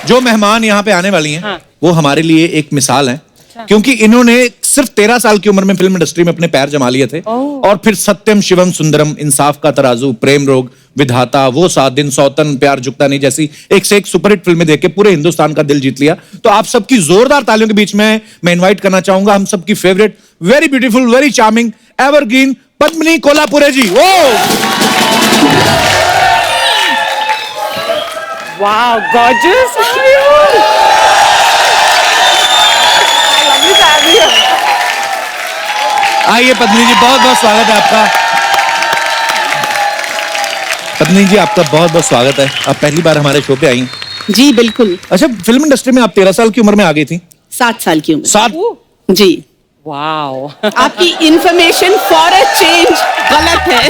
जो मेहमान यहाँ पे आने वाली हैं, हाँ। वो हमारे लिए एक मिसाल हैं, क्योंकि इन्होंने सिर्फ 13 साल की उम्र में फिल्म इंडस्ट्री में अपने पैर जमा लिए थे और फिर सत्यम शिवम सुंदरम, इंसाफ का तराजू, प्रेम रोग, विधाता, वो 7 दिन, सौतन, प्यार झुकता नहीं जैसी एक से एक सुपरहिट फिल्में देख के पूरे हिंदुस्तान का दिल जीत लिया। तो आप सबकी जोरदार तालियों के बीच में मैं इन्वाइट करना चाहूंगा हम सबकी favourite, very beautiful, very charming, evergreen Padmini Kolhapure ji. Wow, gorgeous! आइए पद्मिनी जी, बहुत बहुत स्वागत है आपका। पद्मिनी जी, आपका बहुत बहुत स्वागत है। आप पहली बार हमारे शो पे आई हैं। जी बिल्कुल। अच्छा, फिल्म इंडस्ट्री में आप 13 साल की उम्र में आ गई थी? 7 साल की उम्र। 7? जी। Wow! आपकी इंफॉर्मेशन फॉर अ चेंज गलत है।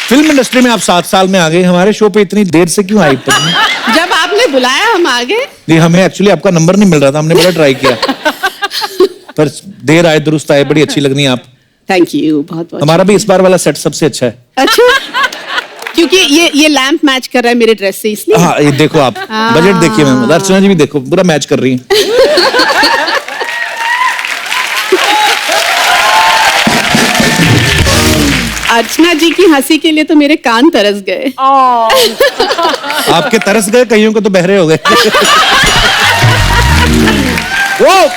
फिल्म इंडस्ट्री में आप 7 साल में आ गए, हमारे शो पे इतनी देर से क्यों आई पद्मिनी? जब आपने बुलाया हम आ गए। जी, हमें एक्चुअली आपका नंबर नहीं मिल रहा था, हमने बड़ा ट्राई किया पर देर आए दुरुस्त आए, बड़ी अच्छी लग रही हैं आप। थैंक यू, बहुत बहुत। हमारा भी इस बार वाला सेट सबसे अच्छा है। अच्छा, क्योंकि ये लैंप मैच कर रहा है मेरे ड्रेस से, इसलिए। हाँ, ये देखो आप बजट देखिए मैम, अर्चना जी भी देखो पूरा मैच कर रही हैं। अर्चना जी की हंसी के लिए तो मेरे कान तरस गए। आपके तरस गए, कईयों को तो बहरे हो गए। वो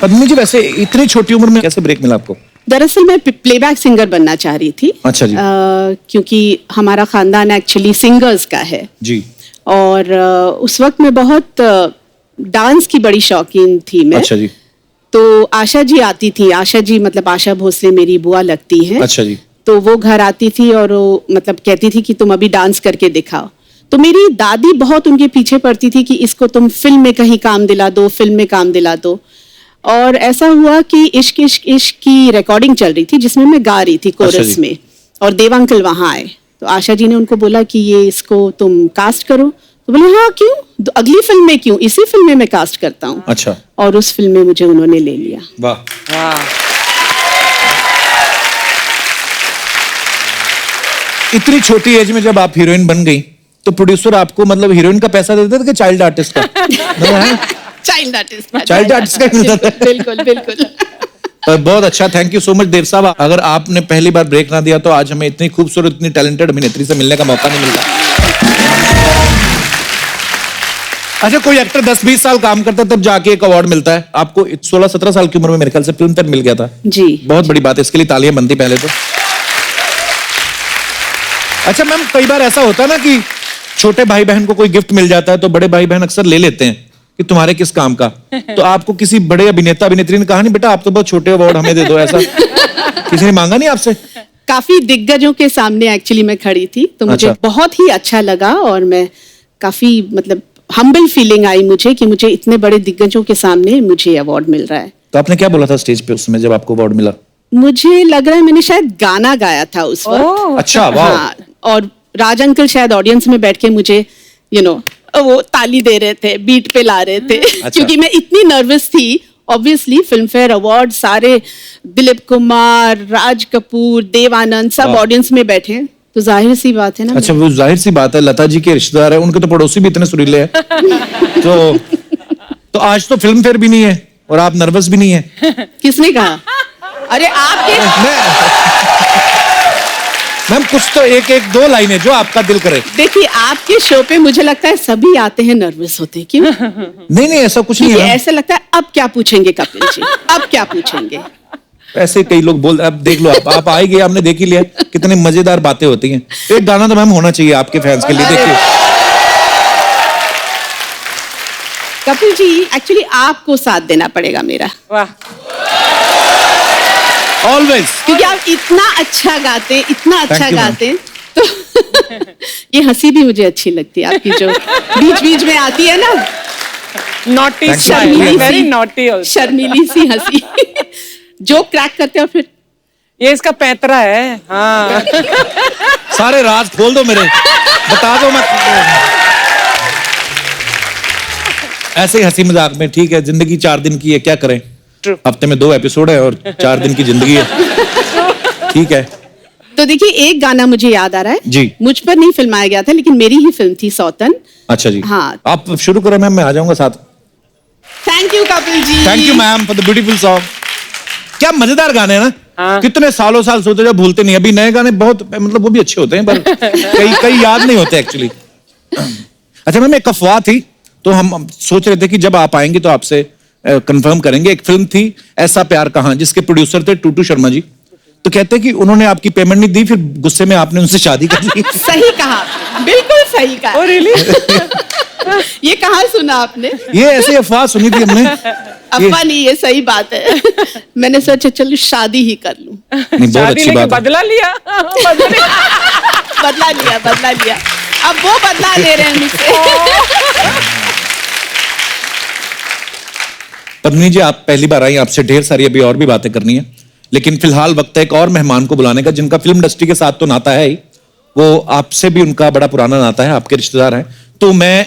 पद्मिनी जी, वैसे इतनी छोटी उम्र में कैसे ब्रेक मिला आपको? दरअसल मैं प्लेबैक सिंगर बनना चाह रही थी। अच्छा जी। क्योंकि हमारा खानदान एक्चुअली सिंगर्स का है जी। और उस वक्त मैं बहुत डांस की बड़ी शौकीन थी मैं। अच्छा जी। तो आशा जी आती थी, आशा जी मतलब आशा भोसले मेरी बुआ लगती हैं। अच्छा जी। तो वो घर आती थी और वो मतलब कहती थी कि तुम अभी डांस करके दिखाओ। तो मेरी दादी बहुत उनके पीछे पड़ती थी कि इसको तुम फिल्म में कहीं काम दिला दो, फिल्म में काम दिला दो। और ऐसा हुआ कि इश्क इश्क इश्क की रिकॉर्डिंग चल रही थी जिसमें मैं गा रही थी कोरस में, और देव अंकल वहां आए। तो आशा जी ने उनको बोला कि ये इसको तुम कास्ट करो। तो बोले हाँ क्यों, अगली फिल्म में क्यों, इसी फिल्म में मैं कास्ट करता हूँ। अच्छा। और उस फिल्म में मुझे उन्होंने ले लिया। वाह। इतनी छोटी एज में जब आप हीरोइन बन गई तो प्रोड्यूसर आपको मतलब हीरोइन का पैसा देते थे कि चाइल्ड आर्टिस्ट का? चाइल्ड आर्टिस्ट का मिलता था। बिल्कुल बिल्कुल। बहुत अच्छा, थैंक यू सो मच देव साहब। अगर आपने पहली बार ब्रेक ना दिया तो आज हमें इतनी खूबसूरत, इतनी टैलेंटेड अभिनेत्री से मिलने का मौका नहीं मिलता। अच्छा, कोई एक्टर 10-20 साल काम करता है तब जाके एक अवार्ड मिलता है। आपको 16-17 साल की उम्र में मेरे ख्याल से फिल्म फेयर मिल गया था। जी, बहुत बड़ी बात है, इसके लिए तालियां बनती पहले तो। अच्छा मैम, कई बार ऐसा होता है ना कि छोटे भाई बहन को कोई गिफ्ट मिल जाता है तो बड़े भाई बहन अक्सर ले लेते हैं कि तुम्हारे किस काम का। तो आपको किसी बड़े अभिनेता अभिनेत्री ने कहा नहीं बेटा आप तो बहुत छोटे अवार्ड हमें दे दो, ऐसा किसी ने मांगा नहीं आपसे? काफी दिग्गजों के सामने एक्चुअली मैं खड़ी थी तो मुझे अच्छा। बहुत ही अच्छा लगा और मैं काफी मतलब हम्बल फीलिंग आई मुझे कि मुझे इतने बड़े दिग्गजों के सामने मुझे अवार्ड मिल रहा है। तो आपने क्या बोला था स्टेज पे उस समय जब आपको अवार्ड मिला? मुझे लग रहा है मैंने शायद गाना गाया था उस वक्त। अच्छा, वाह। हाँ, और राज अंकल शायद ऑडियंस में बैठ के मुझे वो ताली दे रहे थे, बीट पे ला रहे थे। अच्छा। क्योंकि मैं इतनी नर्वस थी। ऑब्वियसली फिल्म फेयर अवार्ड सारे दिलीप कुमार, राज कपूर, देव आनंद सब ऑडियंस में बैठे हैं, तो जाहिर सी बात है ना। अच्छा, वो जाहिर सी बात है, लता जी के रिश्तेदार है, उनके तो पड़ोसी भी इतने सुरीले हैं। तो आज तो फिल्म फेयर भी नहीं है और आप नर्वस भी नहीं है। किसने कहा? अरे आपके मैम कुछ तो एक दो लाइनें जो आपका दिल करे। देखिए, आपके शो पे मुझे लगता है सभी आते हैं नर्वस होते हैं, क्यों? नहीं ऐसा कुछ नहीं है। ऐसा लगता है अब क्या पूछेंगे कपिल जी, अब क्या पूछेंगे। ऐसे कई लोग बोल, अब देख लो आप आ ही गए, आपने देख ही लिया कितनी मजेदार बातें होती हैं। एक गाना तो मैम होना चाहिए आपके फैंस के लिए, देखिए। कपिल जी एक्चुअली आपको साथ देना पड़ेगा मेरा। वाह। ऑलवेज। क्योंकि आप इतना अच्छा गाते हैं, इतना अच्छा Thank you, गाते हैं तो ये हंसी भी मुझे अच्छी लगती है आपकी, जो बीच बीच में आती है ना, Naughty Thank you. style, very naughty also. शर्मीली सी हंसी जो क्रैक करते हो फिर। ये इसका पैतरा है। हाँ। सारे राज खोल दो मेरे, बता दो मैं। ऐसे ही हंसी मजाक में, ठीक है, जिंदगी 4 दिन की है, क्या करें। True. हफ्ते में 2 एपिसोड है और 4 दिन की जिंदगी है, ठीक है। तो देखिए एक गाना मुझे याद आ रहा है जी। मुझ पर नहीं फिल्माया गया था लेकिन मेरी ही फिल्म थी सौतन। अच्छा जी, हाँ। आप शुरू करें मैम, मैं आ जाऊंगा साथ। Thank you Kapil ji. Thank you ma'am for the beautiful song. क्या मजेदार गाने हैं ना। हाँ। कितने सालों साल सोते जब भूलते नहीं। अभी नए गाने बहुत मतलब वो भी अच्छे होते हैं पर कई याद नहीं होते एक्चुअली। अच्छा मैम, एक अफवाह थी तो हम सोच रहे थे कि जब आप आएंगे तो आपसे कंफर्म करेंगे। एक फिल्म थी ऐसा प्यार कहां, जिसके प्रोड्यूसर थे टूटू शर्मा जी। तो कहते हैं कि उन्होंने आपकी पेमेंट नहीं दी, फिर गुस्से में आपने उनसे शादी कर ली। सही कहा, बिल्कुल सही कहा। Oh, really? ये कहाँ सुना आपने? ये ऐसे अफवाह सुनी थी हमने। अफवाह नहीं, ये सही बात है। मैंने सोचा चलो शादी ही कर लूं। नहीं, बहुत शादी अच्छी लेके बात है। बदला लिया। बदला लिया। अब वो बदला ले रहे हैं मुझसे। पद्मिनी जी, आप पहली बार आई, आपसे ढेर सारी अभी और भी बातें करनी है, लेकिन फिलहाल वक्त है एक और मेहमान को बुलाने का जिनका फिल्म इंडस्ट्री के साथ तो नाता है ही, वो आपसे भी उनका बड़ा पुराना नाता है, आपके रिश्तेदार हैं। तो मैं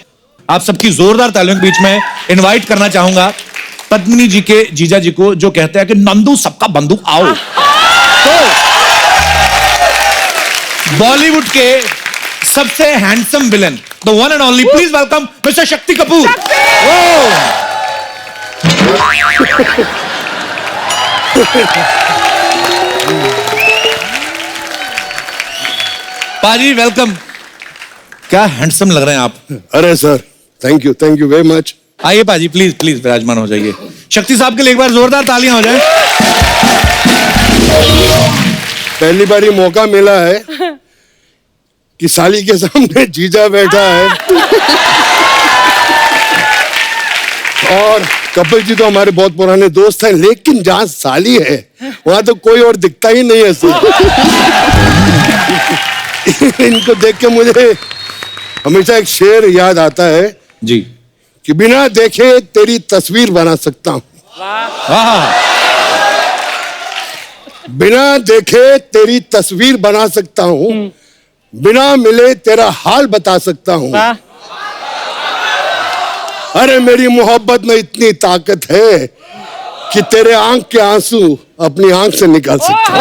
आप सबकी जोरदार तालियों के बीच में इनवाइट करना चाहूंगा पद्मिनी जी के जीजा जी को, जो कहते हैं कि नंदू सबका बंधु आओ। तो बॉलीवुड के सबसे handsome villain, the one and only, please welcome mister Shakti Kapoor. पाजी वेलकम। क्या हैंडसम लग रहे हैं आप। अरे sir, thank you very much. आइए पाजी, प्लीज प्लीज विराजमान हो जाइए। शक्ति साहब के लिए एक बार जोरदार तालियां हो जाएं। पहली बार ही मौका मिला है कि साली के सामने जीजा बैठा है। और कपिल जी तो हमारे बहुत पुराने दोस्त हैं, लेकिन जहां साली है वहां तो कोई और दिखता ही नहीं है सर। इनको देख के मुझे हमेशा एक शेर याद आता है जी, कि बिना देखे तेरी तस्वीर बना सकता हूं, वाह, बिना देखे तेरी तस्वीर बना सकता हूं, बिना मिले तेरा हाल बता सकता हूं। वाह। अरे मेरी मोहब्बत में इतनी ताकत है कि तेरे आंख के आंसू अपनी आंख से निकाल सकता हूं।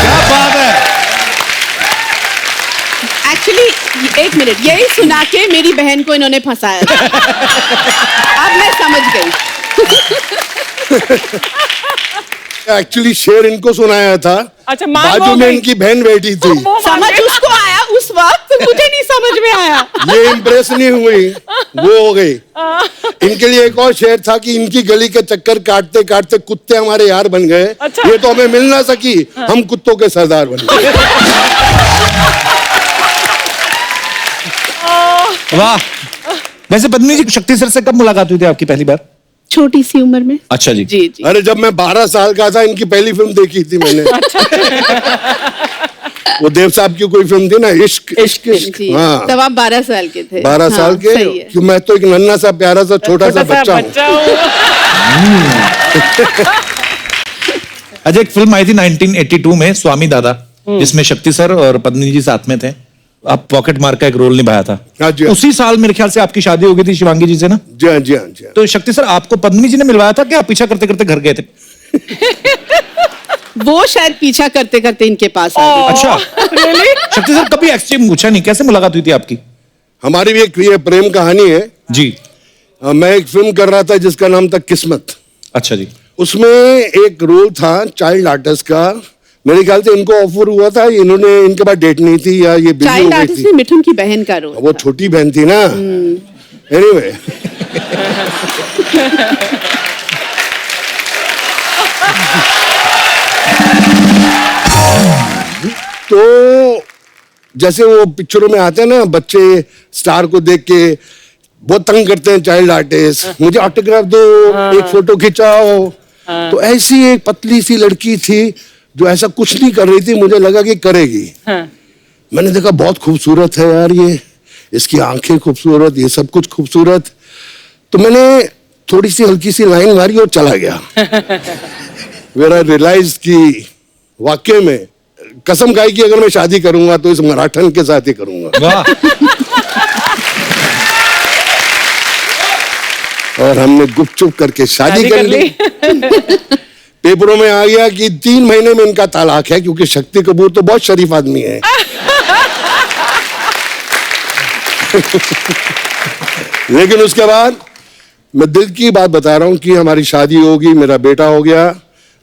क्या बात है। एक्चुअली एक मिनट, यही सुना के मेरी बहन को इन्होंने फंसाया था। अब मैं समझ गई। एक्चुअली शेर इनको सुनाया था। अच्छा, मान बाजू वो में गई। इनकी बहन बैठी थी। समझ उसको आया उस वक्त, मुझे नहीं समझ में आया। ये इम्प्रेस नहीं हुई, वो हो गई। इनके लिए एक और शेर था कि इनकी गली के चक्कर काटते काटते कुत्ते हमारे यार बन गए। अच्छा। ये तो हमें मिल ना सकी, हम कुत्तों के सरदार बन गए। वाह। वैसे पद्मिनी जी, शक्ति सर से कब मुलाकात हुई थी आपकी पहली बार। छोटी सी उम्र में। अच्छा जी। जी जी। अरे जब मैं 12 साल का था, इनकी पहली फिल्म देखी थी मैंने। वो देव साहब की कोई फिल्म थी ना, इश्क इश्क इश्क। जी। हाँ, तब आप 12 साल के थे। 12 साल के। सही है। कि मैं तो एक नन्हा सा प्यारा सा छोटा सा बच्चा हूँ। अच्छा, एक फिल्म आई थी 1982 में, स्वामी दादा, जिसमें शक्ति सर और पद्मिनी जी साथ में थे। आप पॉकेट मार का एक रोल निभाया था। हाँ जी, हाँ। उसी साल मेरे ख्याल से आपकी शादी हो गई थी शिवांगी जी से ना। जी हाँ, जी हाँ, जी हाँ। तो शक्ति सर, आपको पद्मिनी जी ने मिलवाया था कि आप पीछा करते करते घर गए थे। वो शायद पीछा करते करते इनके पास आ गए। अच्छा, शक्ति सर कभी एक्सचेंज पूछा नहीं, कैसे मुलाकात हुई थी आपकी। हमारी भी एक ये प्रेम कहानी है। जी। मैं एक फिल्म कर रहा था जिसका नाम था किस्मत। अच्छा जी। उसमें एक रोल था चाइल्ड आर्टिस्ट का। मेरे ख्याल से इनको ऑफर हुआ था, इन्होंने, इनके पास डेट नहीं थी या ये बिजी हो चाइल्ड गई आर्टिस्ट थी। में मिठुन की बहन का रोल। वो छोटी बहन थी ना। एनीवे, तो जैसे वो पिक्चरों में आते हैं ना, बच्चे स्टार को देख के बहुत तंग करते हैं चाइल्ड आर्टिस्ट, मुझे ऑटोग्राफ दो, एक फोटो खिंचाओ। तो ऐसी एक पतली सी लड़की थी जो ऐसा कुछ नहीं कर रही थी, मुझे लगा कि करेगी। मैंने देखा बहुत खूबसूरत है यार ये, इसकी आंखें खूबसूरत, ये सब कुछ खूबसूरत। तो मैंने थोड़ी सी हल्की सी लाइन मारी और चला गया। फिर आई रियलाइज कि वाकई में कसम खाई कि अगर मैं शादी करूंगा तो इस मराठन के साथ ही करूंगा। वाह। और हमने गुपचुप करके शादी कर ली। पेपरों में आ गया कि 3 महीने में इनका तलाक है, क्योंकि शक्ति कपूर तो बहुत शरीफ आदमी है। लेकिन उसके बाद मैं दिल की बात बता रहा हूं कि हमारी शादी होगी, मेरा बेटा हो गया।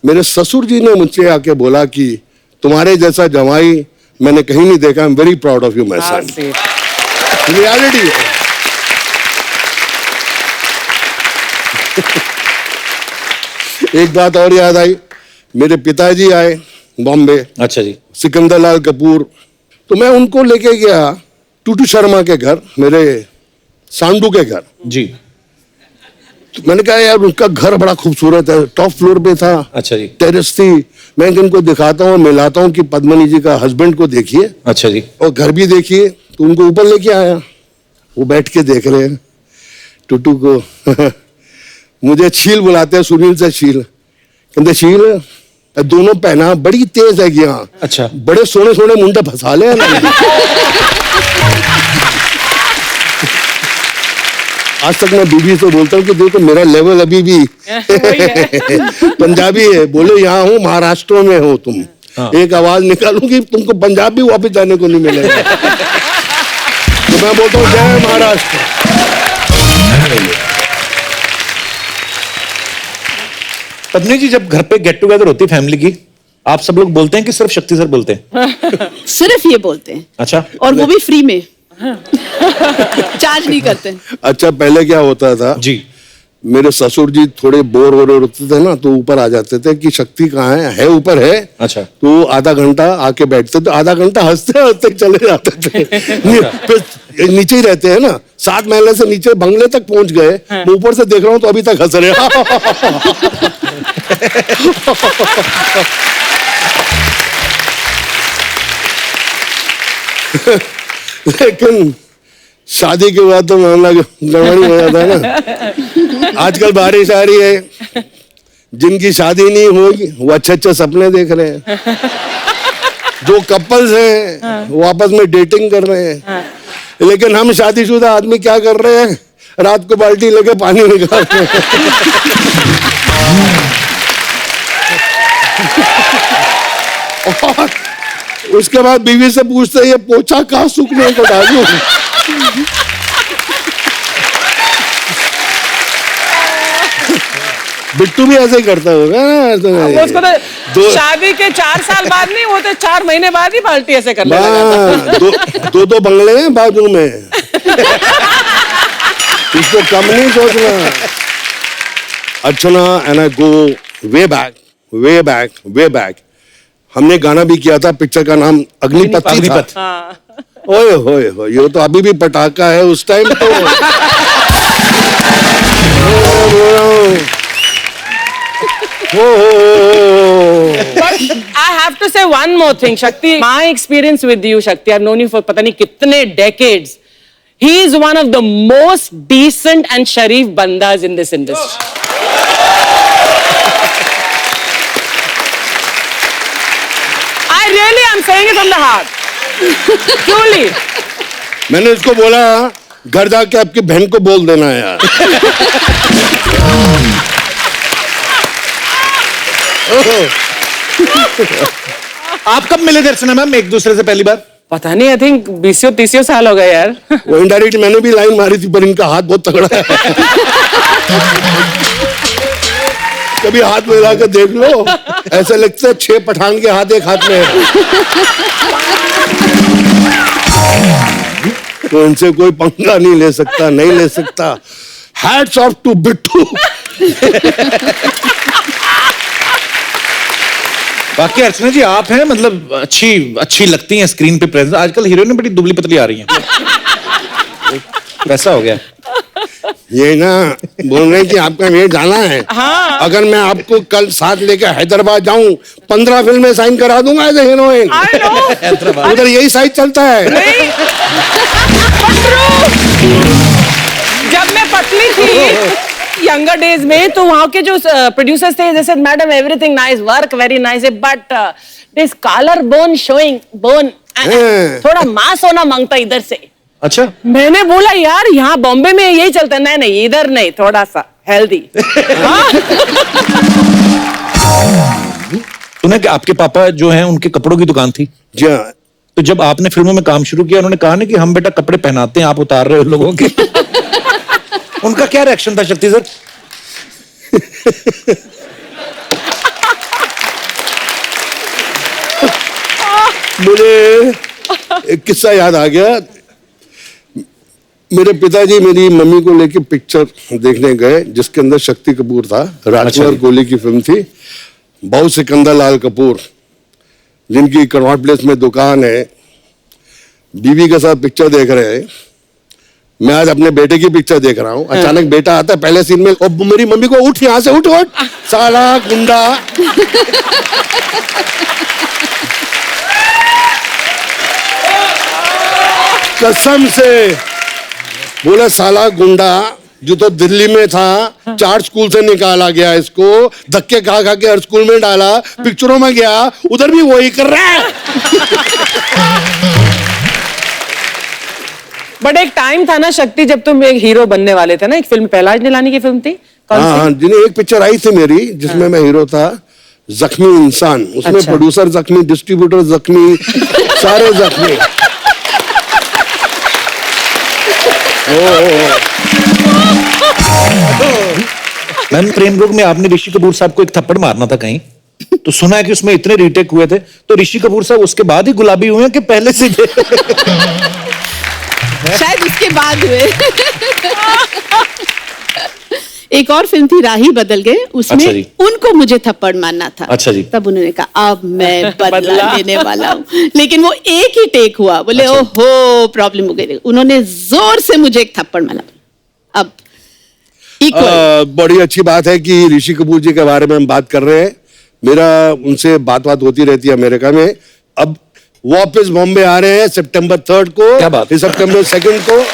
मेरे ससुर जी ने मुझसे आके बोला कि तुम्हारे जैसा जमाई मैंने कहीं नहीं देखा। I am very proud of you my son. Reality है। एक बात और याद आई, मेरे पिताजी आए बॉम्बे, अच्छा जी। सिकंदर लाल कपूर, तो मैं उनको लेके गया टूटू शर्मा के घर, मेरे सांडू के घर जी। तो मैंने कहा यार उनका घर बड़ा खूबसूरत है, टॉप फ्लोर पे था, अच्छा जी। टेरेस थी। मैं इनको दिखाता हूँ, मिलाता हूँ कि पद्मनी जी का हस्बैंड को देखिए अच्छा जी। और घर भी देखिए। तो उनको ऊपर लेके आया, वो बैठ के देख रहे हैं टूटू को। मुझे छील बुलाते हैं, सुनील से छील, कहते छील दोनों पहना बड़ी तेज है यहाँ। अच्छा। बड़े सोने सोने मुंडे फंसा ले ना। आज तक मैं बीबी से बोलता हूँ कि देखो मेरा लेवल अभी भी पंजाबी है। बोले यहाँ हूँ, महाराष्ट्र में हो तुम। हाँ। एक आवाज निकालूंगी तुमको पंजाब भी वापस जाने को नहीं मिलेगा। तो मैं बोलता हूँ जय महाराष्ट्र। पत्नी जी, जब घर पे गेट टुगेदर होती फैमिली की, आप सब लोग बोलते हैं कि सिर्फ शक्ति सर बोलते हैं? सिर्फ ये बोलते हैं। अच्छा। और वो भी फ्री में। चार्ज नहीं करते। अच्छा, पहले क्या होता था जी। मेरे ससुर जी थोड़े बोर हो रहे होते थे ना, तो ऊपर आ जाते थे कि शक्ति कहाँ है ऊपर है। अच्छा। तो आधा घंटा आके बैठते थे, आधा घंटा हंसते हंसते चले जाते थे। फिर नीचे ही रहते हैं ना, 7 महले से नीचे बंगले तक पहुंच गए। मैं ऊपर से देख रहा हूँ तो अभी तक हंस रहे हैं। लेकिन शादी के बाद तो मामला गड़बड़ी हो जाता है ना। आजकल बारिश आ रही है, जिनकी शादी नहीं होगी वो अच्छे अच्छे सपने देख रहे हैं। जो कपल्स हैं वो आपस में डेटिंग कर रहे हैं। लेकिन हम शादीशुदा आदमी क्या कर रहे हैं, रात को बाल्टी लेके पानी निकाल रहे हैं। और उसके बाद बीवी से पूछते हैं ये पोछा कहाँ सूखने को डालूं। बिट्टू भी ऐसे ही करता होगा ना। उसको तो शादी के 4 साल बाद नहीं, वो तो 4 महीने बाद ही बाल्टी ऐसे करने लगा। दो बंगले हैं बाजू में। इसको कम नहीं सोचना। Archana and I go way back. हमने गाना भी किया था, पिक्चर का नाम अग्निपथ था। ओए होए हो, ये तो अभी भी पटाखा है। उस टाइम तो But I have to say one more thing, Shakti. My experience with you, Shakti, I've known you for पता नहीं कितने decades. He is one of the most decent and sharif bandas in this industry. I really am saying it from the heart. Truly. मैंने इसको बोला घर जाके आपकी बहन को बोल देना है यार। आप कब मिले थे अर्चना मैम एक दूसरे से पहली बार? पता नहीं, आई थिंक 20-30 साल हो गए यार। वो इनडायरेक्ट मैंने भी लाइन मारी थी, पर इनका हाथ बहुत तगड़ा है। कभी हाथ मिला के देख लो, ऐसा लगता है 6 पठान के हाथ एक हाथ में है। तो इनसे कोई पंगा नहीं ले सकता, नहीं ले सकता। Hats off to Bittu. बाकी अर्चना जी, आप हैं मतलब अच्छी लगती हैं स्क्रीन पे प्रेजेंस। आजकल हीरोइन बड़ी दुबली पतली आ रही हैं। वैसा हो गया। ये ना बोल रहे हैं कि आपका वेट जाना है। हाँ। अगर मैं आपको कल साथ लेकर हैदराबाद जाऊं, 15 फिल्में साइन करा दूंगा as a heroine. I know. उधर यही साइड चलता है। नहीं। जब मैं पतली थी यंगर डेज में, तो वहां के जो प्रोड्यूसर्स थे, जैसे madam everything nice, work very nice, but this collar bone showing bone, थोड़ा मांस होना मांगता इधर से। अच्छा। मैंने बोला यार यहाँ बॉम्बे में यही चलता है। नहीं इधर नहीं, थोड़ा सा हेल्दी। सुना कि आपके पापा जो हैं उनके कपड़ों की दुकान थी, जी हाँ। तो जब आपने फिल्मों में काम शुरू किया उन्होंने कहा ना कि हम बेटा कपड़े पहनाते हैं, आप उतार रहे हो लोगों के। उनका क्या रिएक्शन था शक्ति सर? मुझे एक किस्सा याद आ गया। मेरे पिताजी मेरी मम्मी को लेके पिक्चर देखने गए जिसके अंदर शक्ति कपूर था। राजकुमार गोली की फिल्म थी। बहु सिकंदर लाल कपूर जिनकी कनॉट प्लेस में दुकान है, बीवी के साथ पिक्चर देख रहे हैं। मैं आज अपने बेटे की पिक्चर देख रहा हूँ। अचानक बेटा आता है पहले सीन में और मेरी मम्मी को उठ यहाँ से उठ साला गुंडा। कसम से बोले साला गुंडा जो तो दिल्ली में था, 4 स्कूल से निकाला गया, इसको धक्के खा खा के हर स्कूल में डाला, पिक्चरों में गया उधर भी वही कर रहा है। बट एक टाइम था ना शक्ति जब तुम एक हीरो बनने वाले थे ना, एक फिल्म पहलाज निलानी की फिल्म थी, कौन सी? हाँ, जिन्हें एक पिक्चर आई थी मेरी जिसमें मैं हीरो था, जख्मी इंसान। उसमें अच्छा। प्रोड्यूसर जख्मी, डिस्ट्रीब्यूटर जख्मी, सारे जख्मी। मैम प्रेम रोग में आपने ऋषि कपूर साहब को एक थप्पड़ मारना था कहीं, तो सुना है कि उसमें इतने रीटेक हुए थे, तो ऋषि कपूर साहब उसके बाद ही गुलाबी हुए हैं कि पहले से? शायद उसके बाद हुए। एक और फिल्म थी राही बदल गए, उसमें अच्छा जी। उनको मुझे थप्पड़ मारना था। अच्छा जी। तब उन्होंने कहा अब मैं बदला लेने वाला हूँ, लेकिन वो एक ही टेक हुआ। बोले अच्छा। ओहो प्रॉब्लम हो गई। उन्होंने जोर से मुझे एक थप्पड़ मारा। अब इक्वल। बड़ी अच्छी बात है कि ऋषि कपूर जी के बारे में हम बात कर रहे हैं। मेरा उनसे बात होती रहती है अमेरिका में। अब वापस बॉम्बे आ रहे हैं सितंबर 3 को। क्या बात? सितंबर 2 को।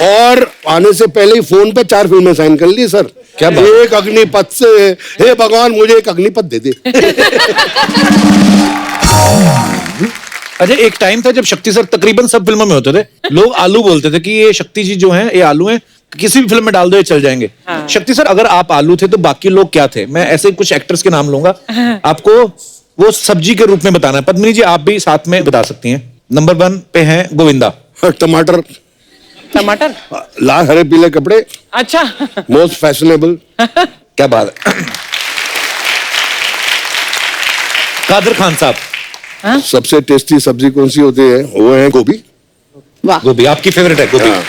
और आने से पहले ही फोन पे 4 फिल्में साइन कर ली सर। क्या बात? एक अग्निपथ से, हे भगवान मुझे एक अग्निपथ दे दे। अच्छा, एक टाइम था जब शक्ति सर तकरीबन सब फिल्मों में होते थे। लोग आलू बोलते थे कि ये शक्ति जी जो हैं ये आलू हैं, किसी भी फिल्म में डाल दो ये चल जाएंगे। शक्ति सर अगर आप आलू थे तो बाकी लोग क्या थे? मैं ऐसे कुछ एक्टर्स के नाम लूंगा, आपको वो सब्जी के रूप में बताना है। पद्मिनी जी आप भी साथ में बता सकती हैं। नंबर 1 पे हैं गोविंदा। टमाटर, टमाटर, लाल हरे पीले कपड़े, अच्छा। Most fashionable. क्या बात है। कादर खान साहब। सबसे टेस्टी सब्जी कौन सी होती है? वो है गोभी। वाह। गोभी आपकी फेवरेट है गोभी। हाँ।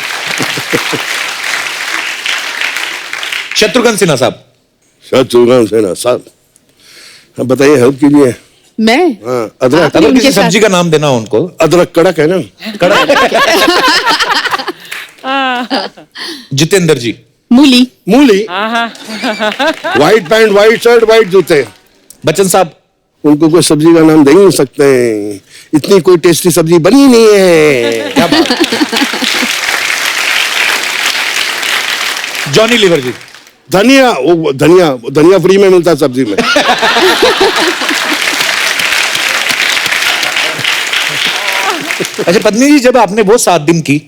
शत्रुघ्न सिन्हा साहब। शत्रुघ्न सिन्हा साहब, हाँ, बताइए हेल्प कीजिए। मैं हाँ, अदरक। आपने अगर उनके किसी साथ- सब्जी का नाम देना हो उनको। अदरक कड़क है ना। जितेंद्र जी। मूली। मूली। White pant, white shirt, white जूते। बच्चन साहब। उनको कोई सब्जी का नाम दे ही नहीं सकते, इतनी कोई टेस्टी सब्जी बनी नहीं है। क्या बात। जॉनी लीवर जी। धनिया, वो धनिया, धनिया फ्री में मिलता है सब्जी में। अच्छा पत्नी जी, जब आपने वो 7 दिन की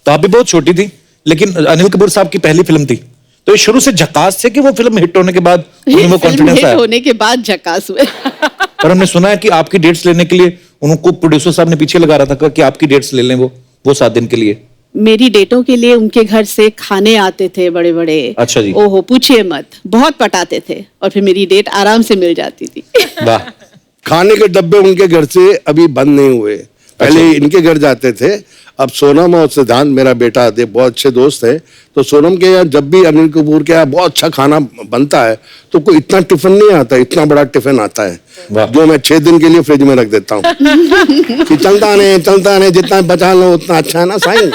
तो आप भी बहुत छोटी थी, लेकिन अनिल कपूर साहब की पहली फिल्म थी, तो ये शुरू से झकास थे कि वो फिल्म हिट होने के बाद उनमें वो फिल्म कॉन्फिडेंस हिट आया? होने के बाद झकास हुए। और हमने सुना है कि आपकी डेट्स लेने के लिए उनको प्रोड्यूसर साहब ने पीछे लगा रहा था कि आपकी डेट्स ले लें वो 7 दिन के लिए। मेरी डेटों के लिए उनके घर से खाने आते थे बड़े बड़े। अच्छा जी। ओहो पूछिए मत, बहुत पटाते थे और फिर मेरी डेट आराम से मिल जाती थी। वाह। खाने के डब्बे उनके घर से अभी बंद नहीं हुए, पहले इनके घर जाते थे। अब सोनम और सिद्धांत मेरा बेटा थे, बहुत अच्छे दोस्त है, तो सोनम के यहाँ जब भी अनिल कपूर के यहाँ बहुत अच्छा खाना बनता है तो कोई इतना टिफिन नहीं आता, इतना बड़ा टिफिन आता है जो मैं 6 दिन के लिए फ्रिज में रख देता हूँ कि चलता नहीं, जितना बचा लो उतना अच्छा है ना साईं।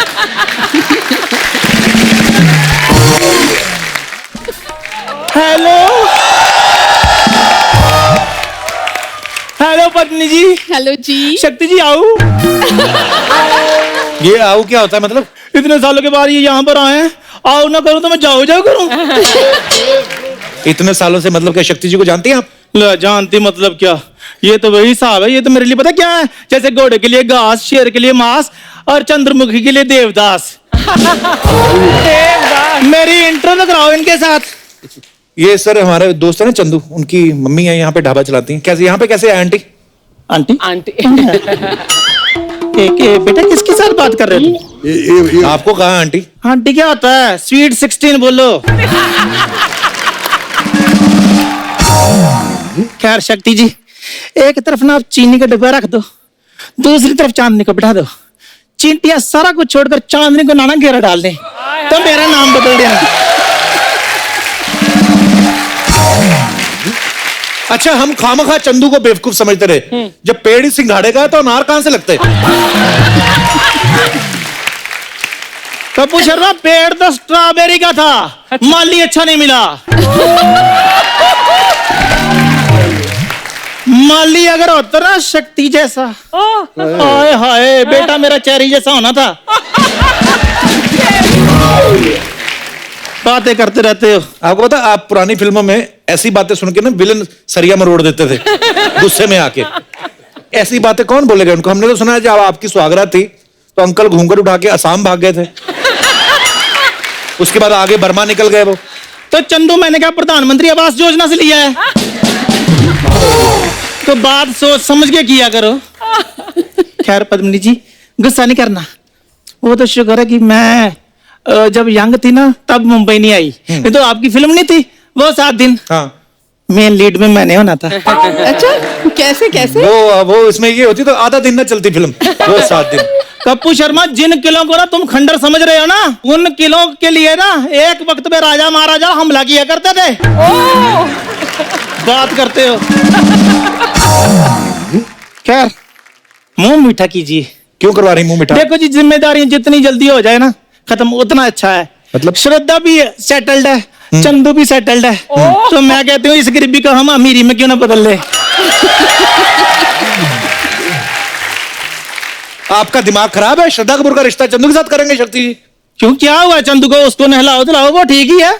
हेलो पत्नी जी। हेलो जी। शक्ति जी आओ। ये आओ क्या होता है मतलब? इतने सालों के बाद ये यहाँ पर आए हैं, आओ ना करूं तो मैं जाओ करूं। इतने सालों से मतलब क्या शक्ति जी को जानती हैं आप? ला जानती मतलब क्या, ये तो वही साहब है। ये तो मेरे लिए पता क्या है, जैसे घोड़े के लिए घास, शेर के लिए मांस और चंद्रमुखी के लिए देवदास। देवदास। मेरी इंट्रो तो कराओ इनके साथ। ये सर हमारे दोस्त है ना चंदू, उनकी मम्मी है, यहाँ पे ढाबा चलाती हैं। कैसे यहाँ पे कैसे है आंटी? आंटी आंटी बेटा किसके साथ बात कर रहे हो? ये आपको कहा आंटी? आंटी क्या होता है? स्वीट 16 बोलो। खैर शक्ति जी, एक तरफ ना आप चीनी का डिब्बा रख दो, दूसरी तरफ चांदनी को बिठा दो। चींटियां सारा कुछ छोड़कर चांदनी को नाना घेरा डाल दें तो मेरा नाम बदल देना। अच्छा, हम खामखा चंदू को बेवकूफ समझते रहे। जब पेड़ ही सिंघाड़े का है तो अनार कहां से लगते? कपूर शर्मा, पेड़ तो स्ट्रॉबेरी का था, माली अच्छा नहीं मिला। माली अगर होता ना शक्ति जैसा, हाय हाय बेटा मेरा चेरी जैसा होना था। बातें करते रहते हो। आपको पता, आप पुरानी फिल्मों में ऐसी बातें सुन के ना विलन सरिया मरोड़ देते थे गुस्से में आके। ऐसी बातें कौन बोलेगा उनको? हमने तो सुना है जब आपकी सुहागरात थी तो अंकल घूंघट उठा के असम भाग गए थे, उसके बाद आगे बर्मा निकल गए वो। तो चंदू मैंने कहा प्रधानमंत्री आवास योजना से लिया है, तो बात सोच समझ के किया करो। खैर पद्मिनी जी, गुस्सा नहीं करना। वो तो शुक्र है कि मैं जब यंग थी ना तब मुंबई नहीं आई, नहीं तो आपकी फिल्म नहीं थी वो 7 दिन। हाँ, मेन लीड में मैंने होना था। अच्छा, कैसे कैसे? वो इसमें ये होती तो आधा दिन ना चलती फिल्म, वो 7 दिन। कप्पू शर्मा, जिन किलों को ना तुम खंडर समझ रहे हो ना, उन किलों के लिए ना एक वक्त में राजा महाराजा हमला किया करते थे। बात करते हो। खैर मुंह मीठा कीजिए। क्यों करवा रही मुंह मिठा? देखो जी, जिम्मेदारी जितनी जल्दी हो जाए ना खत्म उतना अच्छा है। मतलब? श्रद्धा भी सेटल्ड है, चंदू भी सेटल्ड है, तो मैं कहती हूँ इस गरीबी को हम अमीरी में क्यों ना बदल ले। आपका दिमाग खराब है? श्रद्धा कपूर का रिश्ता चंदू के साथ करेंगे शक्ति जी? क्यों, क्या हुआ? चंदू को उसको नहलाओ धुलाओ, वो ठीक ही है।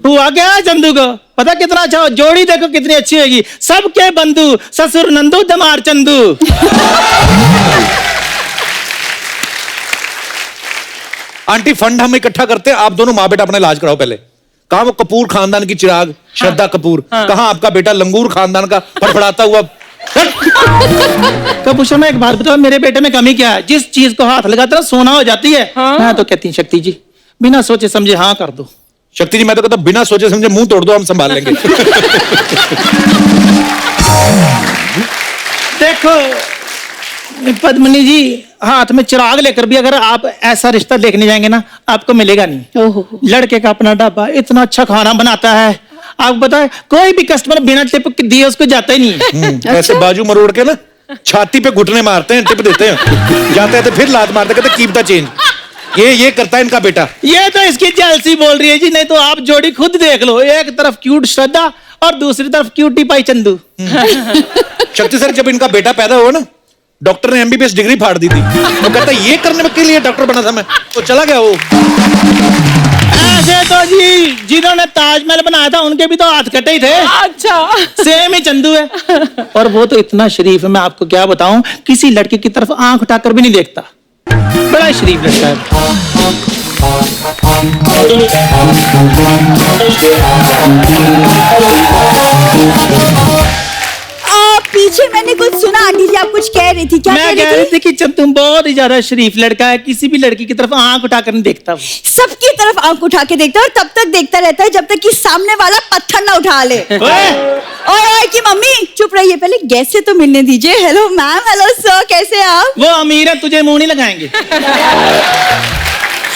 हुआ क्या है चंदू को? पता कितना अच्छा, जोड़ी देखो कितनी अच्छी होगी। सबके बंधु, ससुर नंदू दमार चंदू। आंटी, फंड हम इकट्ठा करते हैं, आप दोनों माँ बेटा अपना इलाज कराओ पहले। कहाँ वो कपूर खानदान की चिराग श्रद्धा कपूर? कहाँ आपका बेटा लंगूर खानदान का फड़फड़ाता हुआ? कपूर शर्मा, एक बात बताओ, मेरे बेटे में कमी क्या है? जिस चीज को हाथ लगाते ना सोना हो जाती है। मैं तो कहती हूँ शक्ति जी, बिना सोचे समझे हाँ कर दो। शक्ति जी, मैं तो कहता हूं, बिना सोचे समझे मुंह तोड़ दो, हम संभाल लेंगे। देखो पद्मिनी जी, हाथ में चिराग लेकर भी अगर आप ऐसा रिश्ता देखने जाएंगे ना, आपको मिलेगा नहीं। ओहो, लड़के का अपना ढाबा, इतना अच्छा खाना बनाता है, आप बताए कोई भी कस्टमर बिना टिप दिए उसको जाता ही नहीं है। ऐसे बाजू मरोड़ के ना छाती पे घुटने मारते हैं, टिप देते हैं, जाते हैं तो फिर लात मारते, कहते कीप द चेंज। ये करता है इनका बेटा। ये तो इसकी जेलसी बोल रही है जी, नहीं तो आप जोड़ी खुद देख लो। एक तरफ क्यूट श्रद्धा और दूसरी तरफ क्यूटी पाई चंदू। शक्ति सर, जब इनका बेटा पैदा हुआ ना, डॉक्टर ने एमबीबीएस डिग्री फाड़ दी थी। वो कहता ये करने के लिए डॉक्टर बना था मैं, तो चला गया वो। ऐसे तो जी जिन्होंने ताजमहल बनाया था उनके भी तो हाथ कटे ही थे। अच्छा, सेम ही चंदू है। और वो तो इतना शरीफ है, मैं आपको क्या बताऊं, किसी लड़के की तरफ आंख उठाकर भी नहीं देखता। बड़ा ही शरीफ लड़का है। पीछे मैंने कुछ सुना, आंटी जी आप कुछ कह रही थी, क्या मैं कह रही थी कि चंदू बहुत ही ज्यादा शरीफ लड़का है, किसी भी लड़की की तरफ आंख उठाकर नहीं देखता। सबकी तरफ आंख उठा के देखता है और तब तक देखता रहता है जब तक कि सामने वाला पत्थर ना उठा ले। ओए की मम्मी चुप रहिए, पहले गेस्ट से तो मिलने दीजिए। हेलो मैम, हेलो सर, कैसे हैं आप? वो अमीर है, तुझे मुंह नहीं लगाएंगे।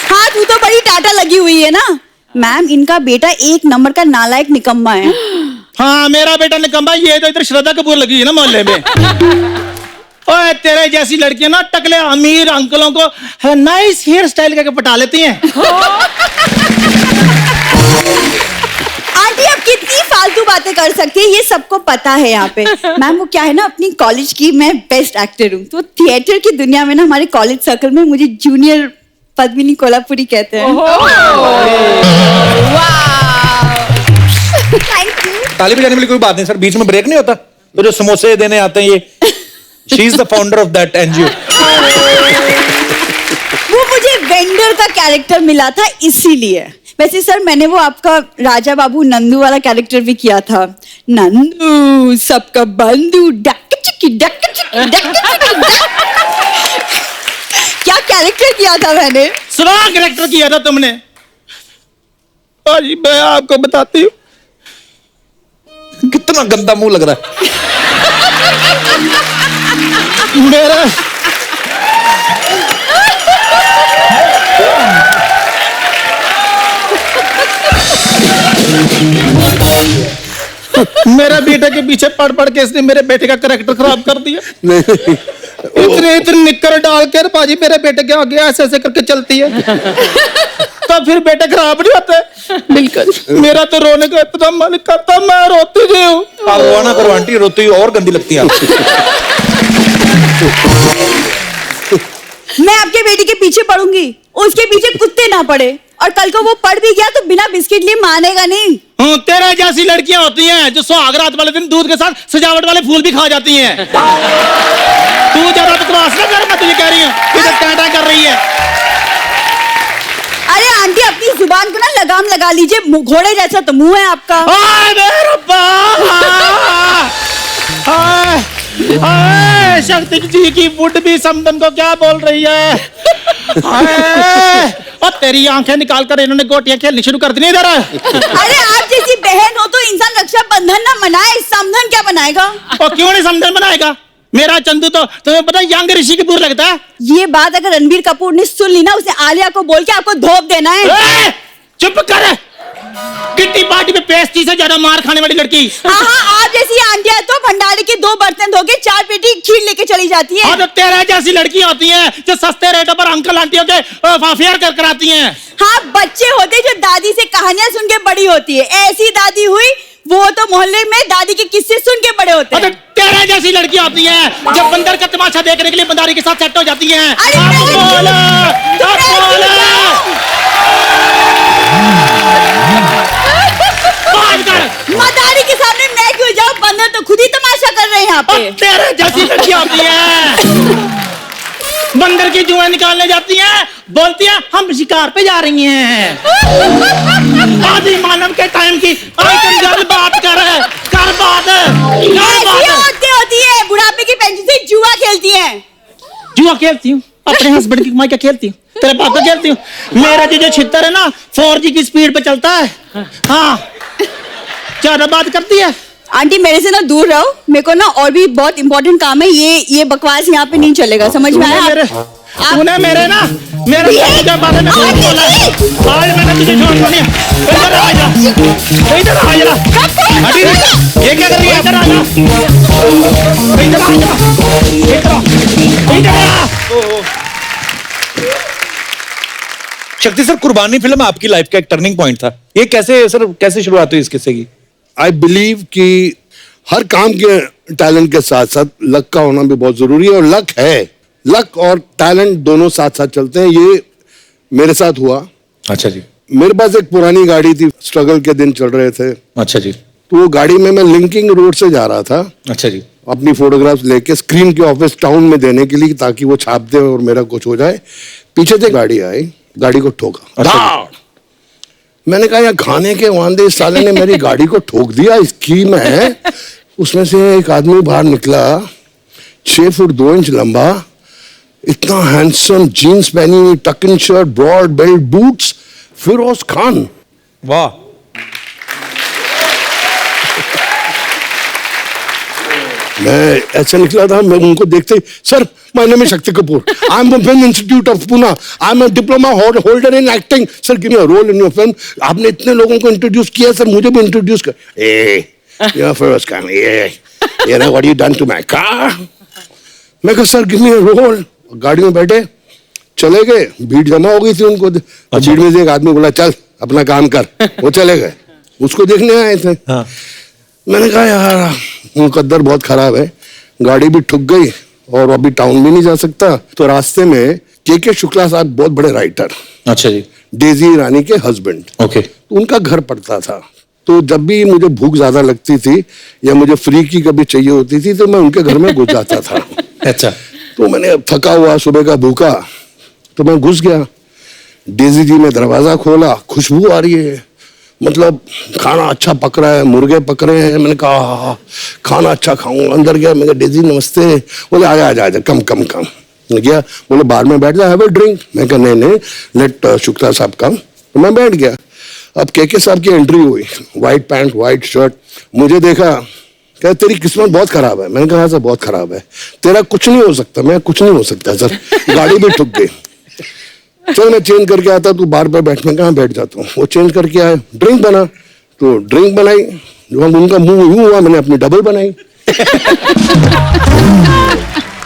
हाँ, तू तो बड़ी टाटा लगी हुई है ना। मैम, इनका बेटा एक नंबर का नालायक निकम्मा है। हाँ, मेरा बेटा निकम्मा, ये तो इधर श्रद्धा कपूर लगी है ना मोहल्ले में। ओए, तेरे जैसी लड़कियां ना टकले अमीर अंकलों को नाइस हेयर स्टाइल करके पटा लेती हैं। आंटी आप कितनी फालतू बातें कर सकती है, ये सबको पता है यहाँ पे। मैम वो क्या है ना, अपनी कॉलेज की मैं बेस्ट एक्टर हूँ, तो थिएटर की दुनिया में ना हमारे कॉलेज सर्कल में मुझे जूनियर पद्मिनी कोल्हापुरी कहते हैं। Thank you. ताली बजाने वाली कोई बात नहीं सर, बीच में ब्रेक नहीं होता। तो जो समोसे देने आते हैं ये, she is the founder of that NGO. वो मुझे वेंडर का कैरेक्टर मिला था इसीलिए। वैसे सर मैंने वो आपका राजा बाबू नंदू वाला कैरेक्टर भी किया था। नंदू सबका बंधु डक चिकी डक चिकी डक चिकी डक। क्या कैरेक्टर किया था मैंने? सुना कैरेक्टर किया था तुमने। भाजी मैं आपको बताती हूँ, कितना गंदा मुंह लग रहा है। मेरा मेरा बेटे के पीछे पढ़ पढ़ के इसने मेरे बेटे का कैरेक्टर खराब कर दिया। नहीं इतने निक्कर डाल कर बाजी मेरे बेटे के आगे ऐसे ऐसे करके चलती है तो फिर बेटे खराब नहीं होते। बिल्कुल। मेरा तो रोने का इतना मन करता, मैं रोती जी हूँ। आप रोना करो आंटी, रोती हुई और गंदी लगती है आपको। मैं आपके बेटी के पीछे पढ़ूंगी, उसके पीछे कुत्ते ना पड़े। और कल को वो पढ़ भी गया तो बिना बिस्किट लिए मानेगा नहीं। तेरे जैसी लड़कियां होती हैं जो सुहाग रात वाले दिन दूध के साथ सजावट वाले फूल भी खा जाती हैं। तू ज्यादा बकवास ना कर, मैं तुझे कह रही हूँ, इधर टाटा कर रही है। अरे आंटी अपनी जुबान को ना लगाम लगा लीजिए, घोड़े जैसा तो मुंह है आपका। हाय मेरे रब्बा, हाय हाय शक्ति जी की बुढ़ भी समदन को क्या बोल रही है। हाय और तेरी आंखें निकाल कर इन्होंने गोटियां खेलनी शुरू कर दी इधर। अरे आप जैसी बहन हो तो इंसान रक्षा बंधन ना मनाए, समधन क्या बनाएगा? और क्यों नहीं समधन बनाएगा? मेरा चंदू तो तुम्हें पता है यंग ऋषि कपूर लगता है। ये बात अगर रणबीर कपूर ने सुन ली ना, उसे आलिया को बोल के आपको धोप देना है। चुप कर, किट्टी पार्टी में पेस्टी से ज्यादा मार खाने वाली लड़की। हाँ आप जैसी आंटियां तो भंडारे के 2 बर्तन धो के 4 पेटी खीर लेके चली जाती है। हाँ तो तेरे जैसी लड़की होती हैं जो सस्ते रेटों पर अंकल आंटियों के फेयर कर कराती हैं। हाँ बच्चे होते जो दादी से कहानियां सुन के बड़ी होती है, ऐसी दादी हुई वो तो मोहल्ले में दादी के किस्से सुन के बड़े होते हैं। तेरे जैसी लड़की होती है जब बंदर का तमाशा देखने के लिए बंदारी के साथ सेट हो जाती हैं। मदारी के सामने मैं क्यों जाऊं? बंदर तो खुद ही तमाशा कर रहे हैं यहाँ पे। तेरे जैसी लड़की होती है बंदर की जुएं निकालने जाती हैं, बोलती हैं हम शिकार पे जा रही हैं। आदि मानव के टाइम की आइटम बात कर बात होती है, बुढ़ापे की पेंशन से जुआ खेलती हैं। जुआ खेलती हूँ अपने हस्बैंड की कमाई का खेलती हूँ, तेरे पास तो खेलती हूँ। मेरा जो छितर है ना 4G की स्पीड पे चलता है। हाँ ज्यादा बात करती है। आंटी मेरे से ना दूर रहो, मेरे को ना और भी बहुत इंपॉर्टेंट काम है। ये बकवास यहाँ पे नहीं चलेगा, समझ में आया? तूने मेरे के बारे में बहुत बोला है। आज मैंने तुझे छोड़ दिया। इधर आ जा, इधर आ जा। अभी ये क्या कर रही है? इधर आ जा, इधर आ जा, इधर आ। शक्ति सर, कुर्बानी फिल्म आपकी लाइफ का एक टर्निंग पॉइंट था। ये कैसे शुरुआत हुई इस किस्से की? आई बिलीव कि हर काम के टैलेंट के साथ साथ लक का होना भी बहुत जरूरी है, और लक है। लक और टैलेंट दोनों साथ साथ चलते हैं। ये मेरे साथ हुआ। अच्छा जी। मेरे पास एक पुरानी गाड़ी थी, स्ट्रगल के दिन चल रहे थे। अच्छा जी। तो वो गाड़ी में मैं लिंकिंग रोड से जा रहा था। अच्छा जी। अपनी फोटोग्राफ्स लेके स्क्रीन के ऑफिस टाउन में देने के लिए, ताकि वो छाप दे और मेरा कुछ हो जाए। पीछे से गाड़ी आई, गाड़ी को ठोका। अच्छा। मैंने कहा यार खाने के वांदे, इस साले ने मेरी गाड़ी को ठोक दिया। इसकी में उसमें से एक आदमी बाहर निकला, 6 फुट 2 इंच लंबा, इतना हैंडसम, जीन्स पहनी हुई, tuck in shirt, broad belt, boots, Feroz Khan. वाह। मैं ऐसे निकला था, मैं उनको देखते, sir my name is Shakti Kapoor, I am from film institute of Pune, I am a diploma holder in acting, sir give me a role in your film. आपने इतने लोगों को इंट्रोड्यूस किया, सर मुझे भी इंट्रोड्यूस कर। You Feroz Khan, you know what you done to my car? मैं कहा sir give me a role. गाड़ी में बैठे, चले गए। भीड़ जमा हो गई थी उनको। भीड़ में से एक आदमी बोला चल अपना काम कर, वो चले गए। उसको देखने आए थे। हाँ। मैंने कहा यार मुकद्दर बहुत खराब है, गाड़ी भी ठुक गई और अभी टाउन भी नहीं जा सकता। तो रास्ते में के शुक्ला साहब बहुत बड़े राइटर, अच्छा जी, डेजी रानी के हस्बैंड, ओके, तो उनका घर पड़ता था। तो जब भी मुझे भूख ज्यादा लगती थी या मुझे फ्री की कभी चाहिए होती थी तो मैं उनके घर में घुस जाता था। अच्छा। तो मैंने थका हुआ, सुबह का भूखा, तो मैं घुस गया, डेजी जी ने दरवाजा खोला, खुशबू आ रही है, मतलब खाना अच्छा पक रहा है, मुर्गे पक रहे हैं। मैंने कहा हाँ, खाना अच्छा खाऊंगा। अंदर गया, मैं कहा डेजी नमस्ते। बोले आजा आजा आजा, कम कम कम। मैं गया, बोले बाहर में बैठ जा, हैव अ ड्रिंक। मैं कहा नहीं, लेट शुक्ला साहब कम। तो मैं बैठ गया। अब के साहब की एंट्री हुई, व्हाइट पैंट व्हाइट शर्ट, मुझे देखा, कहा तेरी किस्मत बहुत खराब है। मैंने कहा सर बहुत खराब है। तेरा कुछ नहीं हो सकता। मैं कुछ नहीं हो सकता सर, गाड़ी भी ठुक गई। चल मैं चेंज करके आता, तू बार बार बैठ, में कहाँ बैठ जाता हूँ। वो चेंज करके आए, ड्रिंक बना, तो ड्रिंक बनाई, जो उनका मुंह यूं हुआ, मैंने अपनी डबल बनाई।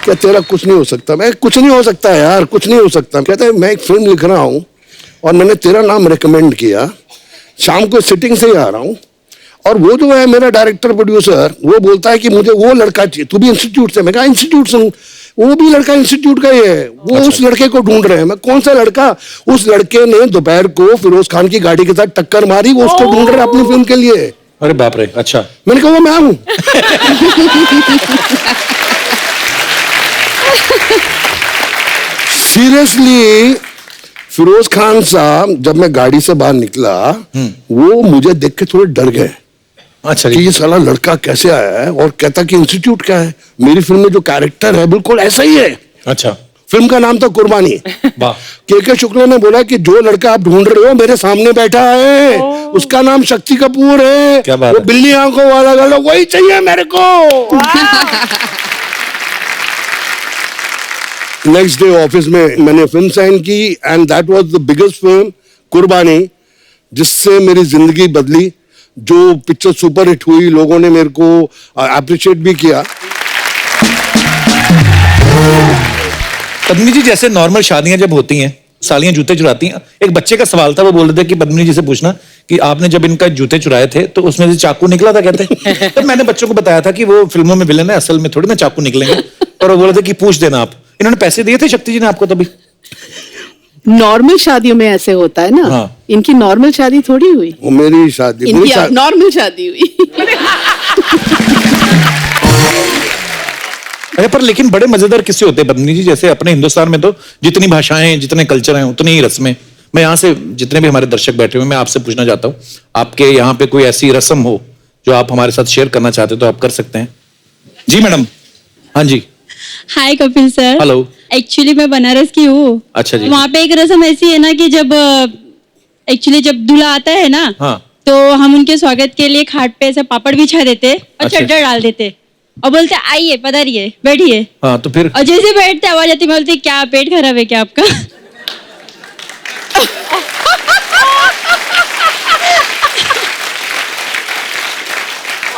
क्या तेरा कुछ नहीं हो सकता? मैं कुछ नहीं हो सकता यार, कुछ नहीं हो सकता। कहते हैं मैं एक फिल्म लिख रहा हूँ और मैंने तेरा नाम रिकमेंड किया, शाम को सिटिंग से ही आ रहा हूँ, और वो जो है मेरा डायरेक्टर प्रोड्यूसर, वो बोलता है कि मुझे वो लड़का चाहिए, तू भी इंस्टीट्यूट से। मैं कहा इंस्टीट्यूट से हूँ, वो भी लड़का इंस्टीट्यूट का ही है। वो अच्छा। उस लड़के को ढूंढ रहे हैं। मैं कौन सा लड़का? उस लड़के ने दोपहर को फिरोज खान की गाड़ी के साथ टक्कर मारी, वो उसको ढूंढ रहे हैं अपनी फिल्म के लिए। अरे बाप रे, अच्छा। मैंने कहा वो मैं हूं। सीरियसली, फिरोज खान साहब जब मैं गाड़ी से बाहर निकला, वो मुझे देख के थोड़े डर गए अच्छा कि जी। ये साला लड़का कैसे आया है, और कहता कि इंस्टीट्यूट का है। मेरी फिल्म में जो कैरेक्टर है बिल्कुल ऐसा ही है। अच्छा, फिल्म का नाम था कुर्बानी। वाह। के शुक्ला ने बोला कि जो लड़का आप ढूंढ रहे हो मेरे सामने बैठा है, उसका नाम शक्ति कपूर है। क्या बात वो है। बिल्ली आंखों वाला गला, वही चाहिए मेरे को। नेक्स्ट डे ऑफिस में मैंने फिल्म साइन की, and that was the biggest film, कुर्बानी, जिससे मेरी जिंदगी बदली। जो पिक्चर सुपर हिट हुई, लोगों ने मेरे को अप्रिशिएट भी किया। पद्मिनी जी, जैसे नॉर्मल शादियां जब होती हैं, सालियां जूते चुराती हैं, एक बच्चे का सवाल था, वो बोल रहे थे कि पद्मिनी जी से पूछना कि आपने जब इनका जूते चुराए थे तो उसमें से चाकू निकला था कहते। तो मैंने बच्चों को बताया था कि वो फिल्मों में विलन है, असल में थोड़ी ना चाकू निकलेंगे। और वो बोल रहे थे कि पूछ देना आप। इन्होंने पैसे दिए थे शक्ति जी ने आपको तभी? नॉर्मल शादियों में ऐसे होता है ना। हाँ। इनकी नॉर्मल शादी थोड़ी हुई, वो मेरी शादी, इनकी नॉर्मल शादी हुई। अरे पर लेकिन बड़े मजेदार किस्से होते हैं पद्मिनी जी। जैसे अपने हिंदुस्तान में तो जितनी भाषाएं, जितने कल्चर हैं, उतनी ही रस्में। मैं यहाँ से जितने भी हमारे दर्शक बैठे हुए, मैं आपसे पूछना चाहता हूँ, आपके यहाँ पे कोई ऐसी रस्म हो जो आप हमारे साथ शेयर करना चाहते हो तो आप कर सकते हैं। जी मैडम। हाँ जी। हाय कपिल सर। हेलो। एक्चुअली मैं बनारस की हूँ। अच्छा जी। वहाँ पे एक रस्म ऐसी है ना कि जब एक्चुअली जब दूल्हा आता है ना, हाँ। तो हम उनके स्वागत के लिए खाट पे ऐसे पापड़ बिछा देते और अच्छा। चद्दर डाल देते और बोलते आइए पधारिए बैठिए। हाँ तो फिर? और जैसे बैठते आवाज आती, बोलती क्या पेट खराब है क्या आपका?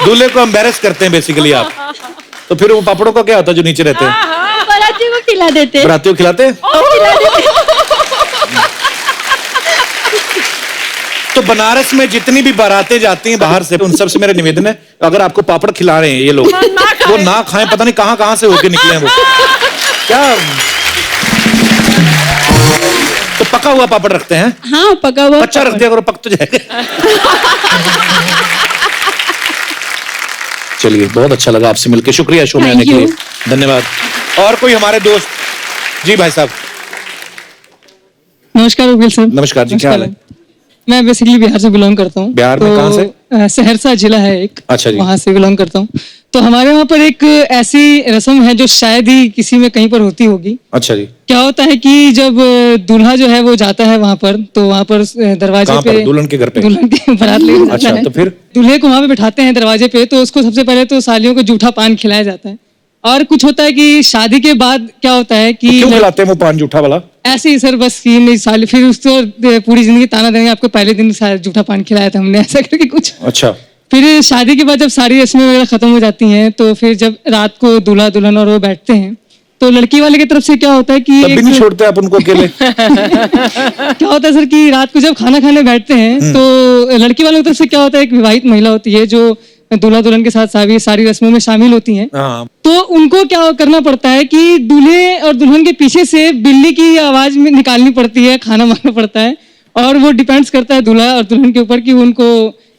दूल्हे को एम्बैरेस करते हैं बेसिकली आप। तो फिर वो पापड़ों का क्या होता है जो नीचे रहते हैं? बारातियों को खिला देते। बरातियों को खिलाते हैं? तो बनारस में जितनी भी बारातें जाती हैं बाहर से, उन सब से मेरा निवेदन है, अगर आपको पापड़ खिला रहे हैं ये लोग, वो ना खाएं। पता नहीं कहां कहां से होके निकले हैं वो। क्या तो पका हुआ पापड़ रखते हैं? हाँ पका हुआ। कच्चा रख दिया करो, पक तो जाएगा। चलिए, बहुत अच्छा लगा आपसे मिलकर। शुक्रिया शो में आने के लिए, धन्यवाद। और कोई हमारे दोस्त? जी भाई साहब। नमस्कार कपिल सर। नमस्कार जी, क्या हाल है? मैं बेसिकली बिहार से बिलोंग करता हूँ। बिहार में कहाँ से? सहरसा जिला है एक। अच्छा जी। वहाँ से बिलोंग करता हूँ। तो हमारे वहाँ पर एक ऐसी रस्म है जो शायद ही किसी में कहीं पर होती होगी। अच्छा जी। क्या होता है कि जब दूल्हा जो है वो जाता है वहाँ पर, तो वहाँ पर दरवाजे कहाँ पर? पे दुल्हन के घर पे? दुल्हन के बारात लेके जाता अच्छा, है। तो फिर? दूल्हे को वहाँ पे बिठाते हैं दरवाजे पे, तो उसको सबसे पहले तो सालियों को जूठा पान खिलाया जाता है। और कुछ होता है कि शादी के बाद क्या होता है कि क्यों खिलाते हैं वो पान जूठा वाला? ऐसे ही सर, बस ये नहीं साल फिर उसको पूरी जिंदगी ताना देंगे आपको पहले दिन जूठा पान खिलाया था हमने, ऐसा करके कुछ। अच्छा। फिर शादी के बाद जब सारी रस्में वगैरह खत्म हो जाती हैं, तो फिर जब रात को दूल्हा दुल्हन और वो बैठते हैं, तो लड़की वाले की तरफ से क्या होता है कि तब भी नहीं छोड़ते आप उनको अकेले? क्या होता है सर कि रात को जब खाना खाने बैठते हैं, तो लड़की वालों की तरफ से क्या होता है, एक विवाहित महिला होती है जो दूल्हा दुल्हन के साथ सारी रस्मों में शामिल होती हैं। हाँ। तो उनको क्या करना पड़ता है कि दूल्हे और दुल्हन के पीछे से बिल्ली की आवाज में निकालनी पड़ती है, खाना मांगना पड़ता है, और वो डिपेंड्स करता है दूल्हा और दुल्हन के ऊपर कि उनको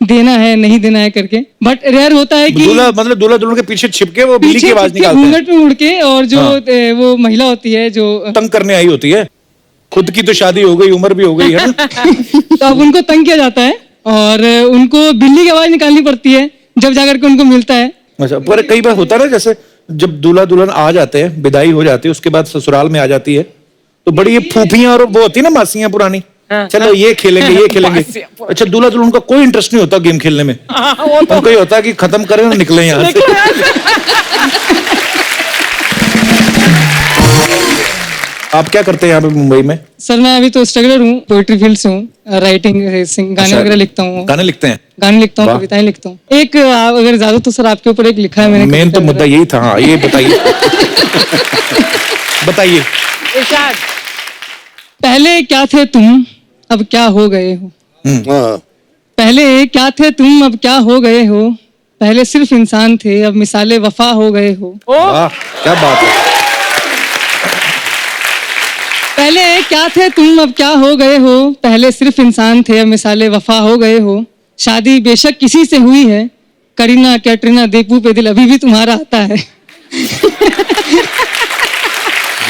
देना है नहीं देना है करके। बट रेयर होता है कि दूल्हा मतलब दूल्हा दुल्हन के पीछे छिपके वो बिल्ली की आवाज निकालते हैं, घूंघट में उड़ के, और जो वो महिला होती है जो तंग करने आई होती है। खुद की तो शादी हो गई, उम्र भी हो गई है ना। तो अब उनको तंग किया जाता है और उनको बिल्ली की आवाज निकालनी पड़ती है जब जाकर के उनको मिलता है। अच्छा, पर कई बार होता है ना, जैसे जब दूल्हा दुल्हन आ जाते हैं, विदाई हो जाती है, उसके बाद ससुराल में आ जाती है, तो बड़ी ये फूफियां और वो होती है ना, मासियां पुरानी, चलो ये खेलेंगे ये खेलेंगे। अच्छा, दूल्हा दुल्हन का कोई इंटरेस्ट नहीं होता गेम खेलने में, उनको ये होता है कि खत्म करें और निकले यहाँ से। आप क्या करते हैं यहाँ पे मुंबई में? सर मैं अभी तो स्ट्रगलर हूँ, पोएट्री फील्ड से हूँ, राइटिंग गाने वगैरह लिखता हूँ। गाने लिखते हैं? गाने लिखता हूँ, वाह। कविताएं लिखता हूँ। एक अगर ज्यादा तो सर आपके ऊपर एक लिखा है मैंने। मेन तो मुद्दा यही था। हाँ, ये बताइए। बताइए। इरशाद। पहले क्या थे तुम अब क्या हो गए हो, हाँ। पहले क्या थे तुम अब क्या हो गए हो, पहले सिर्फ इंसान थे अब मिसाले वफा हो गए हो। वाह, क्या बात है। पहले क्या थे तुम अब क्या हो गए हो, पहले सिर्फ इंसान थे अब मिसाले वफा हो गए हो। शादी बेशक किसी से हुई है, करीना कैटरीना दीपू पे दिल अभी भी तुम्हारा आता है।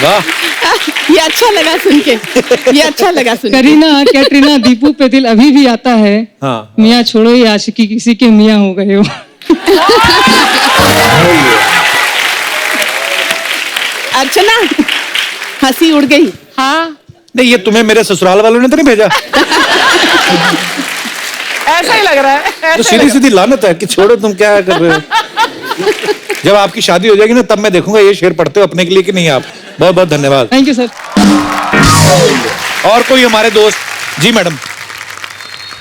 वाह, ये अच्छा लगा सुन के, ये अच्छा लगा सुन के। करीना कैटरीना दीपू पे दिल अभी भी आता है। हाँ। मियाँ छोड़ो ये आशिकी किसी के मियाँ हो गए हो। अर्चना, हंसी उड़ गई। हाँ, नहीं, ये तुम्हें मेरे ससुराल वालों ने तो नहीं भेजा? ऐसा ही लग रहा है। तो सीधी सीधी लानत है कि छोड़ो, तुम क्या कर रहे हो। जब आपकी शादी हो जाएगी ना, तब मैं देखूंगा ये शेर पढ़ते हो अपने के लिए कि नहीं आप। बहुत बहुत धन्यवाद। Thank you sir. और कोई हमारे दोस्त? जी मैडम।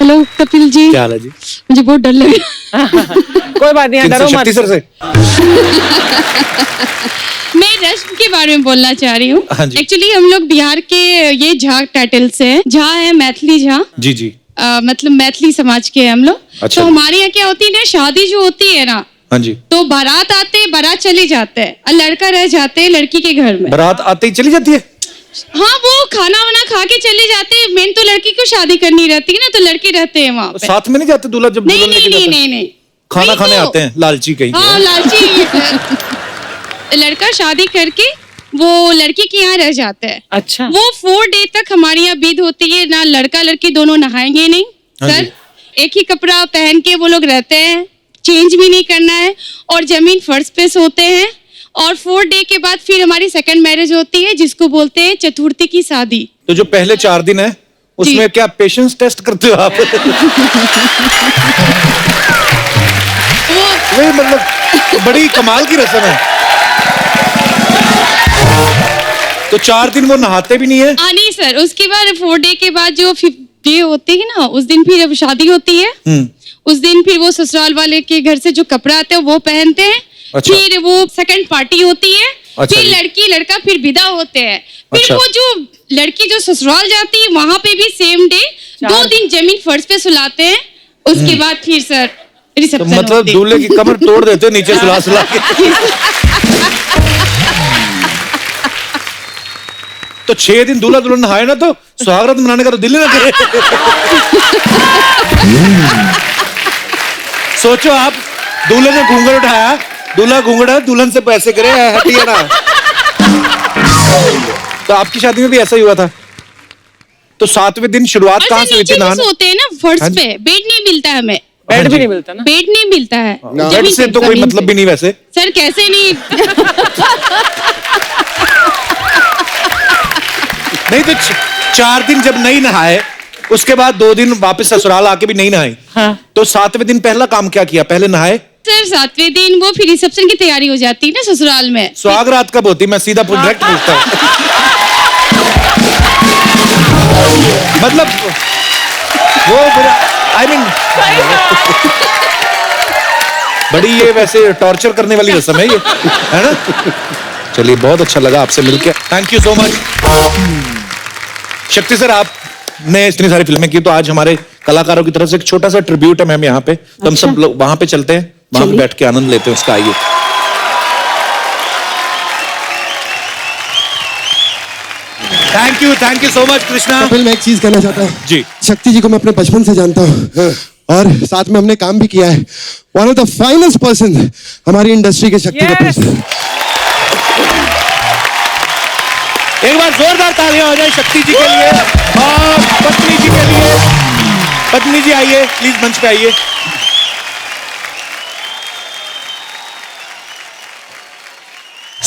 हेलो कपिल जी, क्या हाल है जी? मुझे बहुत डर लग रहा कोई बात नहीं, डरो किनसे? मत। शक्ति सर से? मैं रश्म के बारे में बोलना चाह रही हूँ। हाँ जी। एक्चुअली हम लोग बिहार के ये झा टाइटल से हैं। झा है मैथिली झा, जी जी। मतलब मैथिली समाज के हैं हम लोग। अच्छा। तो हमारे यहाँ क्या होती है ना, शादी जो होती है ना, हाँ जी। तो बारात आते बारात चली जाते हैं और लड़का रह जाते हैं लड़की के घर में। बारात आते ही चली जाती है? हाँ, वो खाना वाना खा के चले जाते हैं। मेन तो लड़की को शादी करनी रहती है ना, तो लड़के रहते हैं वहाँ पे। साथ में नहीं जाते दूल्हा जब नहीं दुल्हन नहीं लेके नहीं जाता है? नहीं नहीं, खाना वही खाने तो। आते हैं, लालची कहीं हाँ, के। लालची। लड़का शादी करके वो लड़की के यहाँ रह जाता है। अच्छा। वो 4 डे तक हमारे यहाँ बीत होती है ना, लड़का लड़की दोनों नहाएंगे नहीं हाँ सर। जी। एक ही कपड़ा पहन के वो लोग रहते हैं, चेंज भी नहीं करना है, और जमीन फर्श पे सोते हैं। और 4 डे के बाद फिर हमारी सेकंड मैरिज होती है, जिसको बोलते हैं चतुर्थी की शादी। तो जो पहले 4 दिन है उसमें क्या पेशेंस टेस्ट करते हो आप? वो नहीं, मतलब बड़ी कमाल की रस्म है। तो 4 दिन वो नहाते भी नहीं है? नहीं सर, उसके बाद 4 डे के बाद जो 5th डे होती है ना, उस दिन फिर अब शादी होती है। उस दिन फिर वो ससुराल वाले के घर से जो कपड़ा आते हैं वो पहनते हैं। अच्छा। फिर वो सेकंड पार्टी होती है। अच्छा फिर जी। लड़की लड़का फिर विदा होते हैं। फिर अच्छा। वो जो लड़की जो ससुराल जाती है वहां पे भी सेम डे 2 दिन जमीन फर्श पे सुलाते हैं। उसके बाद फिर सर तो रिसेप्शन मतलब होती है। दूल्हे की कमर तोड़ देते हो नीचे सुला सुला के। तो 6 दिन दूल्हा दुल्हन नहाए ना, तो सुहागरात मनाने का तो दिल ही ना करे। सोचो आप, दूल्हे ने घूंघट उठाया, दूल्हा घूंघटा, दुल्हन से पैसे करे, हटिए ना। तो आपकी शादी में भी ऐसा ही हुआ था? तो 7वें दिन शुरुआत और कहाँ सर से हुई थी नीचे भी नहाने? सोते हैं ना फर्श हाँ जी। पे, बेड नहीं मिलता है हमें। बेड भी नहीं मिलता ना। बेड नहीं मिलता है। बेड से तो कोई मतलब भी नहीं वैसे। सर कैसे नहीं। नहीं तो 4 दिन जब नहीं नहाए, उसके बाद 2 दिन वापस ससुराल आके भी नहीं नहाए, हाँ। तो 7वें दिन पहला काम क्या किया? पहले नहाए? सर 7वें दिन वो फिर रिसेप्शन की तैयारी हो जाती है ना ससुराल में। सुहाग रात कब होती? मैं सीधा डायरेक्ट पूछता हूँ। मतलब वो आई मीन बड़ी ये वैसे टॉर्चर करने वाली रस्म है ये, है ना? चलिए, बहुत अच्छा लगा आपसे मिलकर। Thank you so much. शक्ति सर, आपने इतनी सारी फिल्में की, तो आज हमारे कलाकारों की तरफ से एक छोटा सा ट्रिब्यूट है मैम यहाँ पे। तो हम सब लोग वहां पे चलते हैं, वहां पे बैठ के आनंद लेते हैं उसका। आइए। Thank you so much Krishna. Kapil, मैं एक चीज कहना चाहता हूँ जी। शक्ति जी को मैं अपने बचपन से जानता हूँ और साथ में हमने काम भी किया है। One of the finest person हमारी इंडस्ट्री के शक्ति Yes. कपिल। एक बार जोरदार तालियां हो जाए शक्ति जी के लिए और पत्नी जी के लिए। पत्नी जी आइए प्लीज, मंच पे आइए।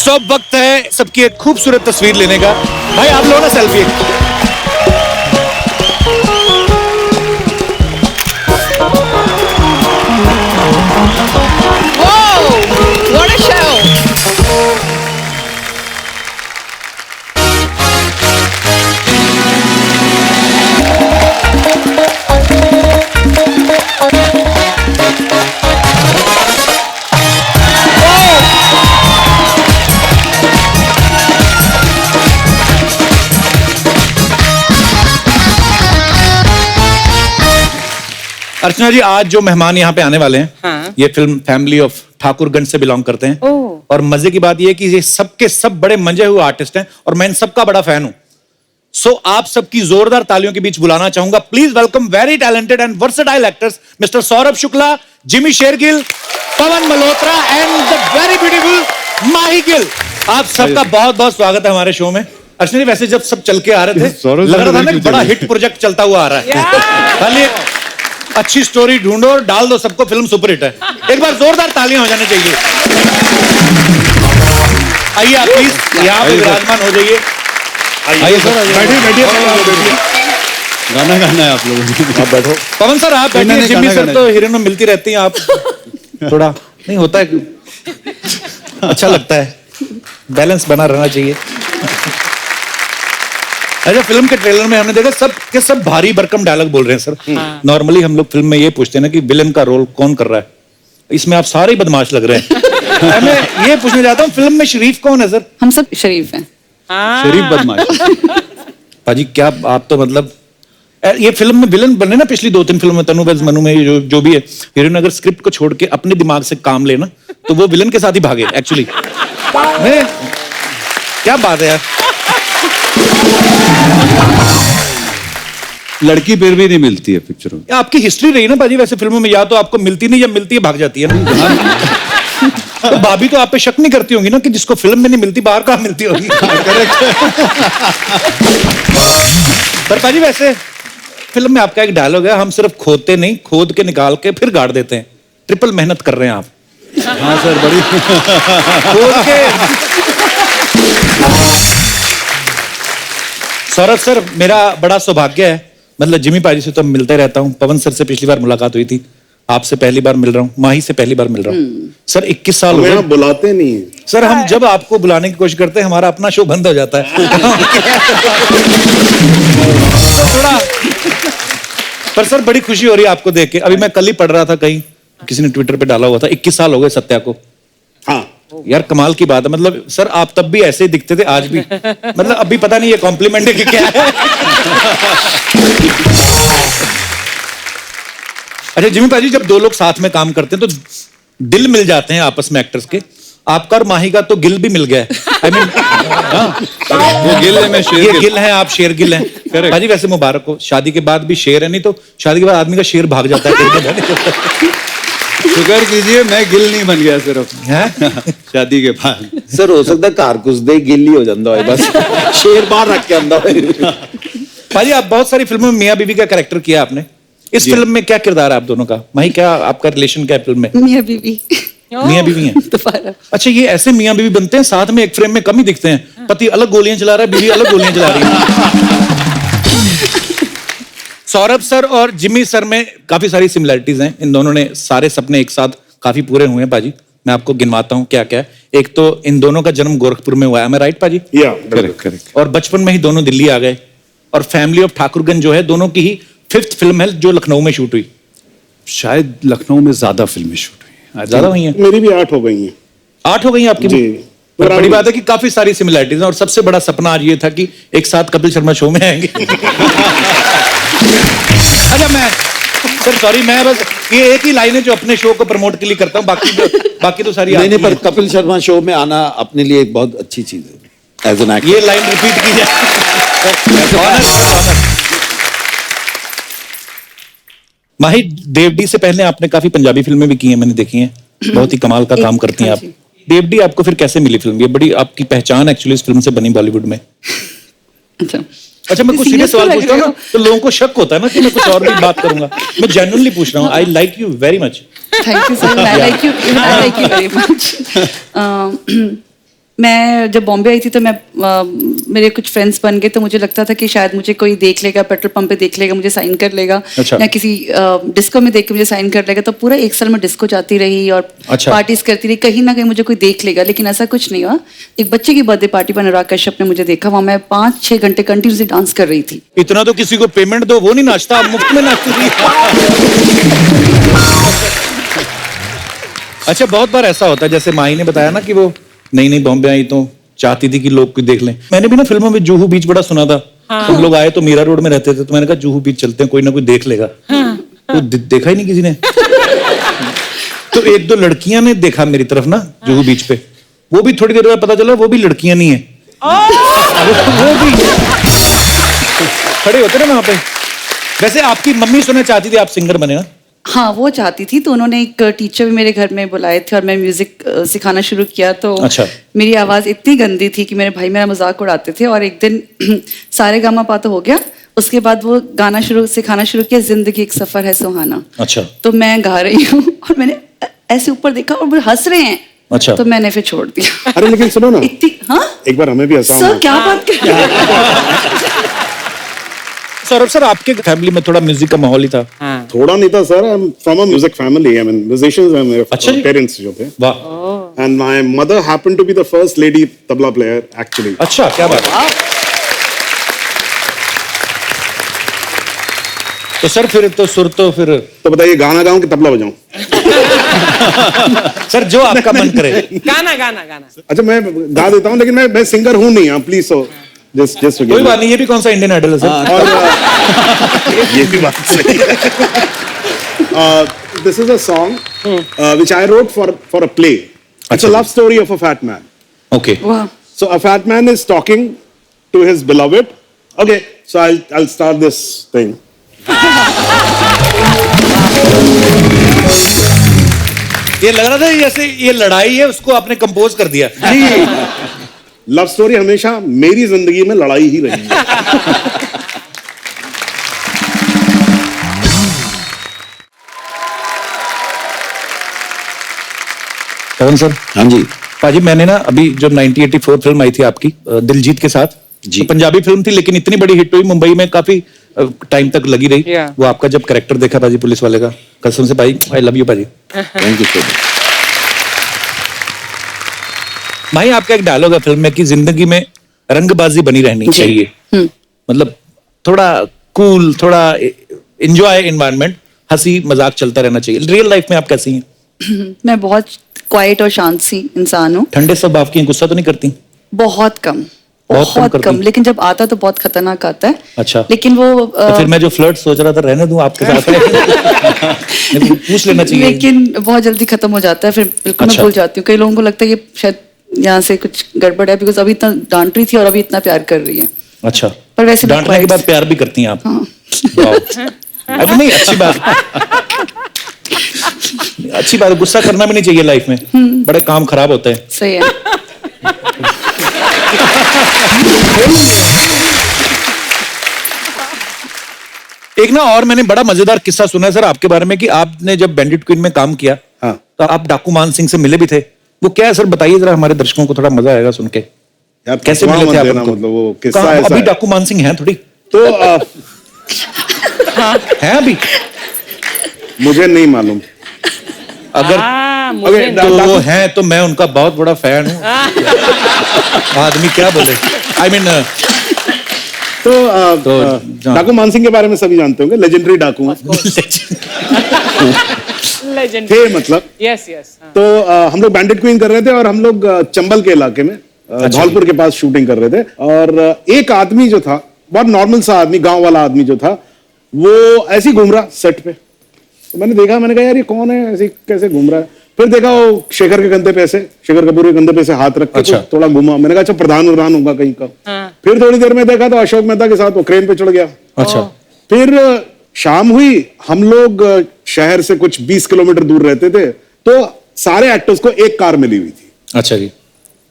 सब वक्त है सबकी एक खूबसूरत तस्वीर लेने का। भाई आप लो ना सेल्फी। What a show! अर्चना जी, आज जो मेहमान यहाँ पे आने वाले हैं, हाँ। ये फिल्म फैमिली ऑफ ठाकुरगंज से बिलोंग करते हैं। और मजे की बात ये है कि ये सबके सब बड़े मंजे हुए आर्टिस्ट हैं और मैं इन सबका बड़ा फैन हूं। सो आप सबकी जोरदार तालियों के बीच बुलाना चाहूंगा, please welcome very talented and versatile actors mister Saurabh Shukla, Jimmy Shergill, Pawan Malhotra and the very beautiful Mahi Gill. आप सबका बहुत बहुत स्वागत है हमारे शो में। अर्चना जी, वैसे जब सब चल के आ रहे थे लग रहा था ना बड़ा हिट प्रोजेक्ट चलता हुआ आ रहा है। खाली अच्छी स्टोरी ढूंढो और डाल दो सबको, फिल्म सुपरहिट है। एक बार जोरदार तालियां हो जानी चाहिए। आइए आप प्लीज यहाँ पे विराजमान हो जाइए। आइए सर, बैठिए बैठिए। गाना गाना है आप लोगों को, आप बैठो। पवन सर आप बैठिए, जिम्मी सर तो हीरोइन में मिलती रहती हैं, आप थोड़ा नहीं होता है, अच्छा लगता है, बैलेंस बना रहना चाहिए। अच्छा, फिल्म के ट्रेलर में हमने देखा सब के सब भारी भरकम डायलॉग बोल रहे हैं सर। नॉर्मली हम लोग फिल्म में ये पूछते हैं ना कि विलेन का रोल कौन कर रहा है, इसमें आप सारे ही बदमाश लग रहे हैं। मैं ये पूछना चाहता हूँ, फिल्म में शरीफ कौन है सर? हम सब शरीफ हैं। शरीफ बदमाश। पाजी क्या आप तो मतलब ये फिल्म में विलन बने ना, पिछली 2-3 फिल्म में तनु मनु में जो भी है, हीरोइन अगर स्क्रिप्ट को छोड़ के अपने दिमाग से काम लेना तो वो विलन के साथ ही भागे एक्चुअली। क्या बात है यार। लड़की फिर भी नहीं मिलती है पिक्चरों में। आपकी हिस्ट्री रही ना पाजी वैसे फिल्मों में, या तो आपको मिलती नहीं या मिलती है भाग जाती है ना। तो भाभी तो आप पे शक नहीं करती होंगी ना कि जिसको फिल्म में नहीं मिलती बाहर कहाँ मिलती होगी। पर पाजी वैसे फिल्म में आपका एक डायलॉग है, हम सिर्फ खोदते नहीं खोद के निकाल के फिर गाड़ देते हैं। ट्रिपल मेहनत कर रहे हैं आप। हाँ सर, बड़ी खोद के। सौरभ सर, मेरा बड़ा सौभाग्य है, मतलब जिमी पाजी से तो मिलते रहता हूँ, पवन सर से पिछली बार मुलाकात हुई थी, आपसे पहली बार मिल रहा हूँ, माही से पहली बार मिल रहा हूँ। सर 21 साल हो गए। बुलाते नहीं सर, हम जब आपको बुलाने की कोशिश करते हैं हमारा अपना शो बंद हो जाता है। थोड़ा पर सर बड़ी खुशी हो रही है आपको देख के। अभी मैं कल ही पढ़ रहा था, कहीं किसी ने ट्विटर पे डाला हुआ था 21 साल हो गए सत्या को। हाँ यार कमाल की बात है, मतलब सर आप तब भी ऐसे ही दिखते थे, आज भी मतलब अभी पता नहीं ये कॉम्प्लीमेंट है कि क्या है। अच्छा जिमी पाजी, जब दो लोग साथ में काम करते हैं तो दिल मिल जाते हैं आपस में एक्टर्स के। आपका और माही का तो गिल भी मिल गया है। I mean, वो गिल है, मैं शेर ये गिल। गिल है, आप शेर गिल हैं। पाजी वैसे मुबारक हो, शादी के बाद भी शेर है, नहीं तो शादी के बाद आदमी का शेर भाग जाता है। शुक्र कीजिए मैं गिल नहीं बन गया सिर्फ शादी के बाद। सर हो सकता है कार कुछ दे गिल्ली हो जाता है, बस शेर बाहर रख के आंदा है। पाजी आप बहुत सारी फिल्मों में मियां बीवी का कैरेक्टर किया आपने, इस फिल्म में क्या किरदार है आप दोनों का? माही क्या आपका रिलेशन क्या है फिल्म में? मियां बीवी। मियां बीवी हैं। दोबारा। अच्छा, ये ऐसे मियां बीवी बनते हैं साथ में एक फ्रेम में कम ही दिखते हैं, पति अलग गोलियां चला रहा है, बीवी अलग गोलियां चला रही है। सौरभ सर और जिमी सर में काफी सारी सिमिलरिटीज हैं, इन दोनों ने सारे सपने एक साथ काफी पूरे हुए हैं पाजी। मैं आपको गिनवाता हूँ क्या क्या है। एक तो इन दोनों का जन्म गोरखपुर में हुआ है, मैं राइट पाजी? करेक्ट। और बचपन में ही दोनों दिल्ली आ गए, और फैमिली ऑफ ठाकुरगंज जो है दोनों की ही 5th फिल्म है जो लखनऊ में शूट हुई। शायद लखनऊ में ज्यादा फिल्में शूट हुई, ज्यादा हुई हैं? मेरी भी 8 हो गई हैं। 8 हो गई हैं आपकी भी? जी। पर बड़ी बात है कि काफी सारी सिमिलरिटीज हैं, और सबसे बड़ा सपना आज ये था कि एक साथ कपिल शर्मा शो में आएंगे। अच्छा मैं सर सॉरी, मैं बस ये एक ही लाइन है जो अपने शो को प्रमोट के लिए करता हूँ, बाकी तो सारी नहीं आपकी पर हैं। कपिल शर्मा शो में आना अपने लिए एक बहुत अच्छी चीज है एज एन एक्टर। ये लाइन रिपीट की जाए। ऑनर। माही, देवडी से पहले आपने काफी पंजाबी फिल्में भी की हैं, मैंने देखी हैं, बहुत ही कमाल का काम करती हैं आप। देवडी आपको फिर कैसे मिली फिल्म? ये बड़ी आपकी पहचान एक्चुअली इस फिल्म से बनी बॉलीवुड में। अच्छा मैं कुछ सीरियस सवाल पूछता हूँ ना तो लोगों को शक होता है ना कि मैं कुछ और भी बात करूंगा। मैं जेन्युइनली पूछ रहा हूँ। I like you very much. Thank you sir, I like you very much. मैं जब बॉम्बे आई थी तो मेरे कुछ फ्रेंड्स बन गए, तो मुझे लगता था कि शायद मुझे कोई देख लेगा, पेट्रोल पंप पे देख लेगा, मुझे साइन कर लेगा। अच्छा। या किसी डिस्को में देख के मुझे साइन कर लेगा। तो पूरा 1 साल में डिस्को जाती रही और अच्छा। पार्टीज करती रही, कहीं ना कहीं मुझे कोई देख लेगा, लेकिन ऐसा कुछ नहीं हुआ। एक बच्चे की बर्थडे पार्टी पर अनुराग कश्यप ने मुझे देखा, वहां मैं 5-6 घंटे कंटिन्यूसली डांस कर रही थी। इतना तो किसी को पेमेंट दो, वो नहीं नाचता, आप मुफ्त में नाचती थी। अच्छा बहुत बार ऐसा होता है, जैसे माही ने बताया ना कि वो नई बॉम्बे आई तो चाहती थी कि लोग कोई देख लें। मैंने भी ना फिल्मों में जुहू बीच बड़ा सुना था। तुम लोग आए तो मीरा रोड में रहते थे, तो मैंने कहा जुहू बीच चलते हैं, कोई ना कोई देख लेगा। तो देखा ही नहीं किसी ने। तो 1-2 लड़कियां ने देखा मेरी तरफ ना जुहू बीच पे, वो भी थोड़ी देर बाद पता चला वो भी लड़कियां नहीं है। वो भी खड़े होते ना वहां पे। वैसे आपकी मम्मी सुनना चाहती थी आप सिंगर बने ना? हाँ, वो चाहती थी, तो उन्होंने एक टीचर भी मेरे घर में बुलाए थे और मैं म्यूजिक सिखाना शुरू किया। तो अच्छा। मेरी आवाज इतनी गंदी थी कि मेरे भाई मेरा मजाक उड़ाते थे। और एक दिन सारे गामा पा तो हो गया, उसके बाद वो गाना सिखाना शुरू किया, जिंदगी एक सफर है सुहाना। अच्छा। तो मैं गा रही हूँ और मैंने ऐसे ऊपर देखा और वो हंस रहे हैं। अच्छा। तो मैंने फिर छोड़ दिया। अरे लेकिन सुनो ना, हाँ एक बार हमें भी हंसाओ सर, ना। क्या बात कर रहे हैं? सौरभ सर आपके फैमिली में थोड़ा म्यूजिक का माहौल ही था? थोड़ा नहीं था sir, I am from a music family, I mean musicians हैं मेरे अच्छा जी? पेरेंट्स जो थे। वाह। And my mother happened to be the first lady tabla player actually. अच्छा क्या बात है। तो सर फिर तो सुर तो फिर तो बताइए गाना गाऊं कि तबला बजाऊं? सर जो आपका मन करे। गाना गाना गाना। अच्छा मैं गा देता हूं, लेकिन मैं सिंगर हूं नहीं, प्लीज सो जस्ट कोई बात नहीं, ये भी कौन सा इंडियन आइडल है सर? और ये भी बात सही है। This is a song which I wrote for a play. It's a love story of a fat man. Okay. Wow. So a fat man is talking to his beloved. Okay, so I'll start this thing. ये लग रहा था जैसे ये लड़ाई है, उसको आपने कंपोज कर दिया। जी, लव स्टोरी हमेशा मेरी जिंदगी में लड़ाई ही रही है। कौन सर? हाँ जी पाजी, मैंने ना अभी जो 1984 फिल्म आई थी आपकी दिलजीत के साथ जी। तो पंजाबी फिल्म थी, लेकिन इतनी बड़ी हिट हुई, मुंबई में काफी टाइम तक लगी रही। Yeah. वो आपका जब कैरेक्टर देखा पाजी पुलिस वाले का, कसम से भाई आई लव यू पाजी। Thank you so much. भाई आपका एक डायलॉग है फिल्म में कि जिंदगी में रंगबाजी बनी रहनी चाहिए, मतलब थोड़ा कूल, थोड़ा एंजॉय एनवायरनमेंट, हंसी मजाक चलता रहना चाहिए। रियल लाइफ में आप कैसी हैं? मैं बहुत क्वाइट और शांत सी इंसान हूँ। ठंडे सब आपकी हैं, गुस्सा तो नहीं करती? बहुत कम, बहुत बहुत कम कम, लेकिन जब आता तो बहुत खतरनाक आता है। अच्छा। लेकिन वो तो फिर मैं जो फ्लर्ट सोच रहा था रहने दूं आपके साथ। पूछ लेना चाहिए। लेकिन बहुत जल्दी खत्म हो जाता है, फिर बिल्कुल मैं अच्छा। भूल जाती हूँ। कई लोगों को लगता है ये शायद यहाँ से कुछ गड़बड़ है, बिकॉज अभी इतना डांट रही थी और अभी इतना प्यार कर रही है। अच्छा, पर वैसे मैं डांटने के quiet बाद प्यार भी करती हैं आप? वाह। अरे नहीं, अच्छी बात, अच्छी बात। गुस्सा करना भी नहीं चाहिए लाइफ में, बड़े काम खराब होते हैं। सही है। एक ना और मैंने बड़ा मजेदार किस्सा सुना है सर आपके बारे में कि आपने जब बैंडिट क्वीन में काम किया हाँ। तो आप डाकू मान सिंह से मिले भी थे। वो क्या है सर, बताइए जरा, हमारे दर्शकों को थोड़ा मजा आएगा सुन के। यार कैसे मिले थे आप उनको? मतलब वो किस्सा कहाँ, ऐसा अभी है। डाकू मान सिंह हैं थोड़ी तो हैं अभी? मुझे नहीं मालूम। अगर मुझे तो वो हैं तो मैं उनका बहुत बड़ा फैन हूँ। आदमी क्या बोले, आई मीन डाकू मान सिंह के बारे में सभी जानते होंगे, लेजेंडरी डाकू हैं। लेजेंड थे मतलब। Yes yes. तो हम लोग बैंडिट क्वीन कर रहे थे और हम लोग चंबल के इलाके में धौलपुर के पास शूटिंग कर रहे थे। और एक आदमी जो था, बहुत नॉर्मल सा आदमी, गांव वाला आदमी जो था, वो ऐसे ही घूम रहा सेट पे। तो मैंने देखा, मैंने कहा यार ये कौन है, ऐसे कैसे घूम रहा है। फिर देखा वो शेखर के कंधे पे ऐसे, शेखर कपूर के कंधे पे ऐसे हाथ रख के अच्छा। थोड़ा घुमा। मैंने कहा अच्छा प्रधान होगा कहीं का। फिर थोड़ी देर में देखा तो अशोक मेहता के साथ वो क्रेन पे चढ़ गया। अच्छा। फिर शाम हुई, हम लोग शहर से कुछ 20 किलोमीटर दूर रहते थे, तो सारे एक्टर्स को एक कार मिली हुई थी। अच्छा जी।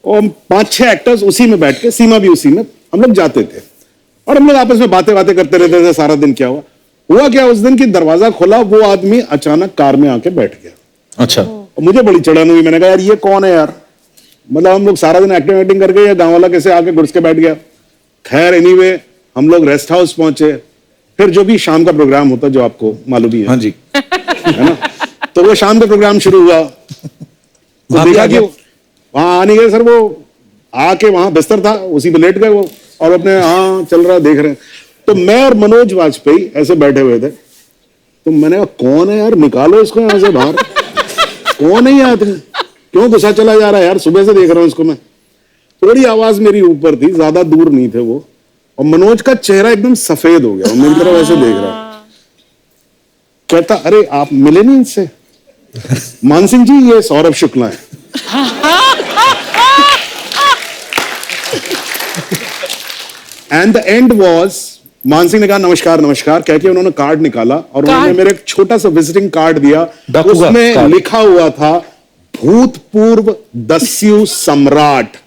और 5-6 एक्टर्स उसी में बैठ के, सीमा भी उसी में, हम लोग जाते थे और हम लोग आपस में बातें करते रहते थे सारा दिन। क्या हुआ क्या उस दिन की दरवाजा खोला, वो आदमी अचानक कार में आके बैठ गया। अच्छा। और मुझे बड़ी चढ़न हुई, मैंने कहा यार ये कौन है यार, मतलब हम लोग सारा दिन एक्टिंग करके या गांव वाला कैसे आके घुस के बैठ गया। खैर एनीवे हम लोग रेस्ट हाउस पहुंचे, फिर जो भी शाम का प्रोग्राम होता जो आपको मालूम ही है। हाँ जी। है ना, तो वो शाम का प्रोग्राम शुरू हुआ, तो देखा कि वहां आने गए सर, वो आके वहां बिस्तर था उसी पे लेट गए वो, और अपने हाँ चल रहा देख रहे हैं। तो मैं और मनोज वाजपेयी ऐसे बैठे हुए थे, तो मैंने कहा कौन है यार, निकालो इसको यहां से बाहर, कौन है ये आदमी, क्यों गुस्सा चला जा रहा है यार, सुबह से देख रहा हूं इसको मैं। थोड़ी आवाज मेरी ऊपर थी, ज्यादा दूर नहीं थे वो, और मनोज का चेहरा एकदम सफेद हो गया, वो मेरी तरफ ऐसे देख रहा है। कहता अरे आप मिले नहीं इनसे? मान सिंह जी ये सौरभ शुक्ला है। एंड द एंड वॉज, मान सिंह ने कहा नमस्कार नमस्कार कह के उन्होंने कार्ड निकाला और उन्होंने मेरे एक छोटा सा विजिटिंग कार्ड दिया, उसमें लिखा हुआ था भूतपूर्व दस्यु सम्राट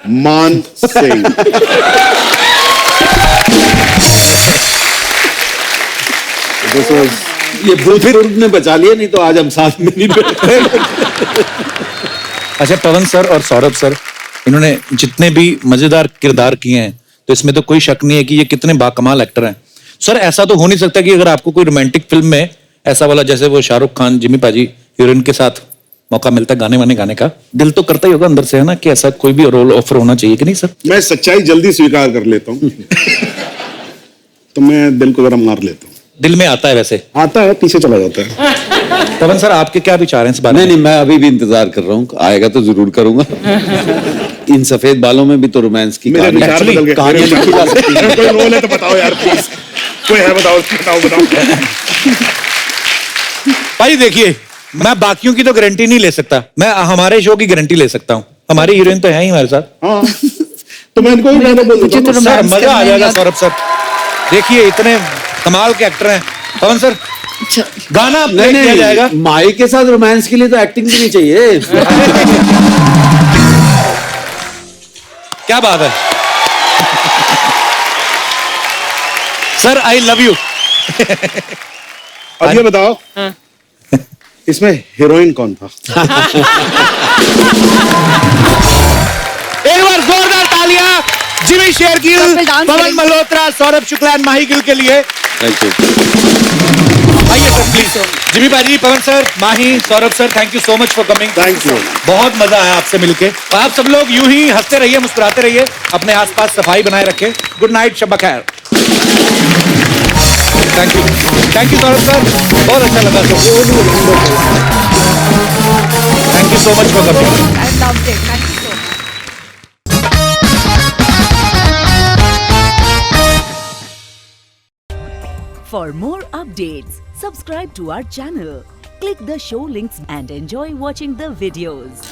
मान सिंह। ये भूतपूर्व ने बचा लिया, नहीं तो आज हम साथ में नहीं बैठे। अच्छा पवन सर और सौरभ सर, इन्होंने जितने भी मजेदार किरदार किए हैं, तो इसमें तो कोई शक नहीं है कि ये कितने बाकमाल एक्टर हैं। सर ऐसा तो हो नहीं सकता कि अगर आपको कोई रोमांटिक फिल्म में ऐसा वाला, जैसे वो शाहरुख खान जिमी पाजी हीरोइन के साथ मौका मिलता है गाने वाने गाने का, दिल तो करता ही होगा अंदर से, है ना, कि ऐसा कोई भी रोल ऑफर होना चाहिए कि नहीं सर? मैं सच्चाई जल्दी स्वीकार कर लेता हूँ। तो मैं दिल को जरा मार लेता हूँ। दिल में आता है, वैसे आता है पीछे चला जाता है। पवन सर आपके क्या विचार हैं इस बारे में? नहीं, मैं अभी भी इंतजार कर रहा हूँ, आएगा तो जरूर करूंगा। इन सफेद बालों में भी तो रोमांस की कहानियां लिखी जा सकती है। कोई रोल है तो बताओ यार प्लीज, कोई है बताओ। भाई देखिए, मैं बाकियों की तो गारंटी नहीं ले सकता, मैं हमारे शो की गारंटी ले सकता हूँ। हमारी हीरोइन तो है ही हमारे साथ। हाँ, तो मैं इनको ही पहले बोल देता हूँ। सर मजा आ जाएगा सौरभ सर, देखिए इतने कमाल के एक्टर हैं। पवन सर गाना प्ले किया जाएगा। माई के साथ रोमांस के लिए तो एक्टिंग भी नहीं चाहिए। क्या बात है सर, आई लव यू। अब ये बताओ इसमें हीरोइन कौन था? एक बार जोरदार तालियां जिमी शेरगिल, पवन मल्होत्रा, सौरभ शुक्ला, माही गिल के लिए। आइए सर प्लीज। जिमी भाजी, Pawan sir, Mahi, Saurabh sir, thank you so much for coming. Thank you, बहुत मजा आया आपसे मिलके। आप सब लोग यूं ही हंसते रहिए, मुस्कुराते रहिए, अपने आसपास सफाई बनाए रखें। गुड नाइट, शब खैर। थैंक यू सौरभ सर, बहुत अच्छा लगा sir. Thank you so much for coming. I loved it. Thank you so much. For more updates, subscribe to our channel, click the show links and enjoy watching the videos.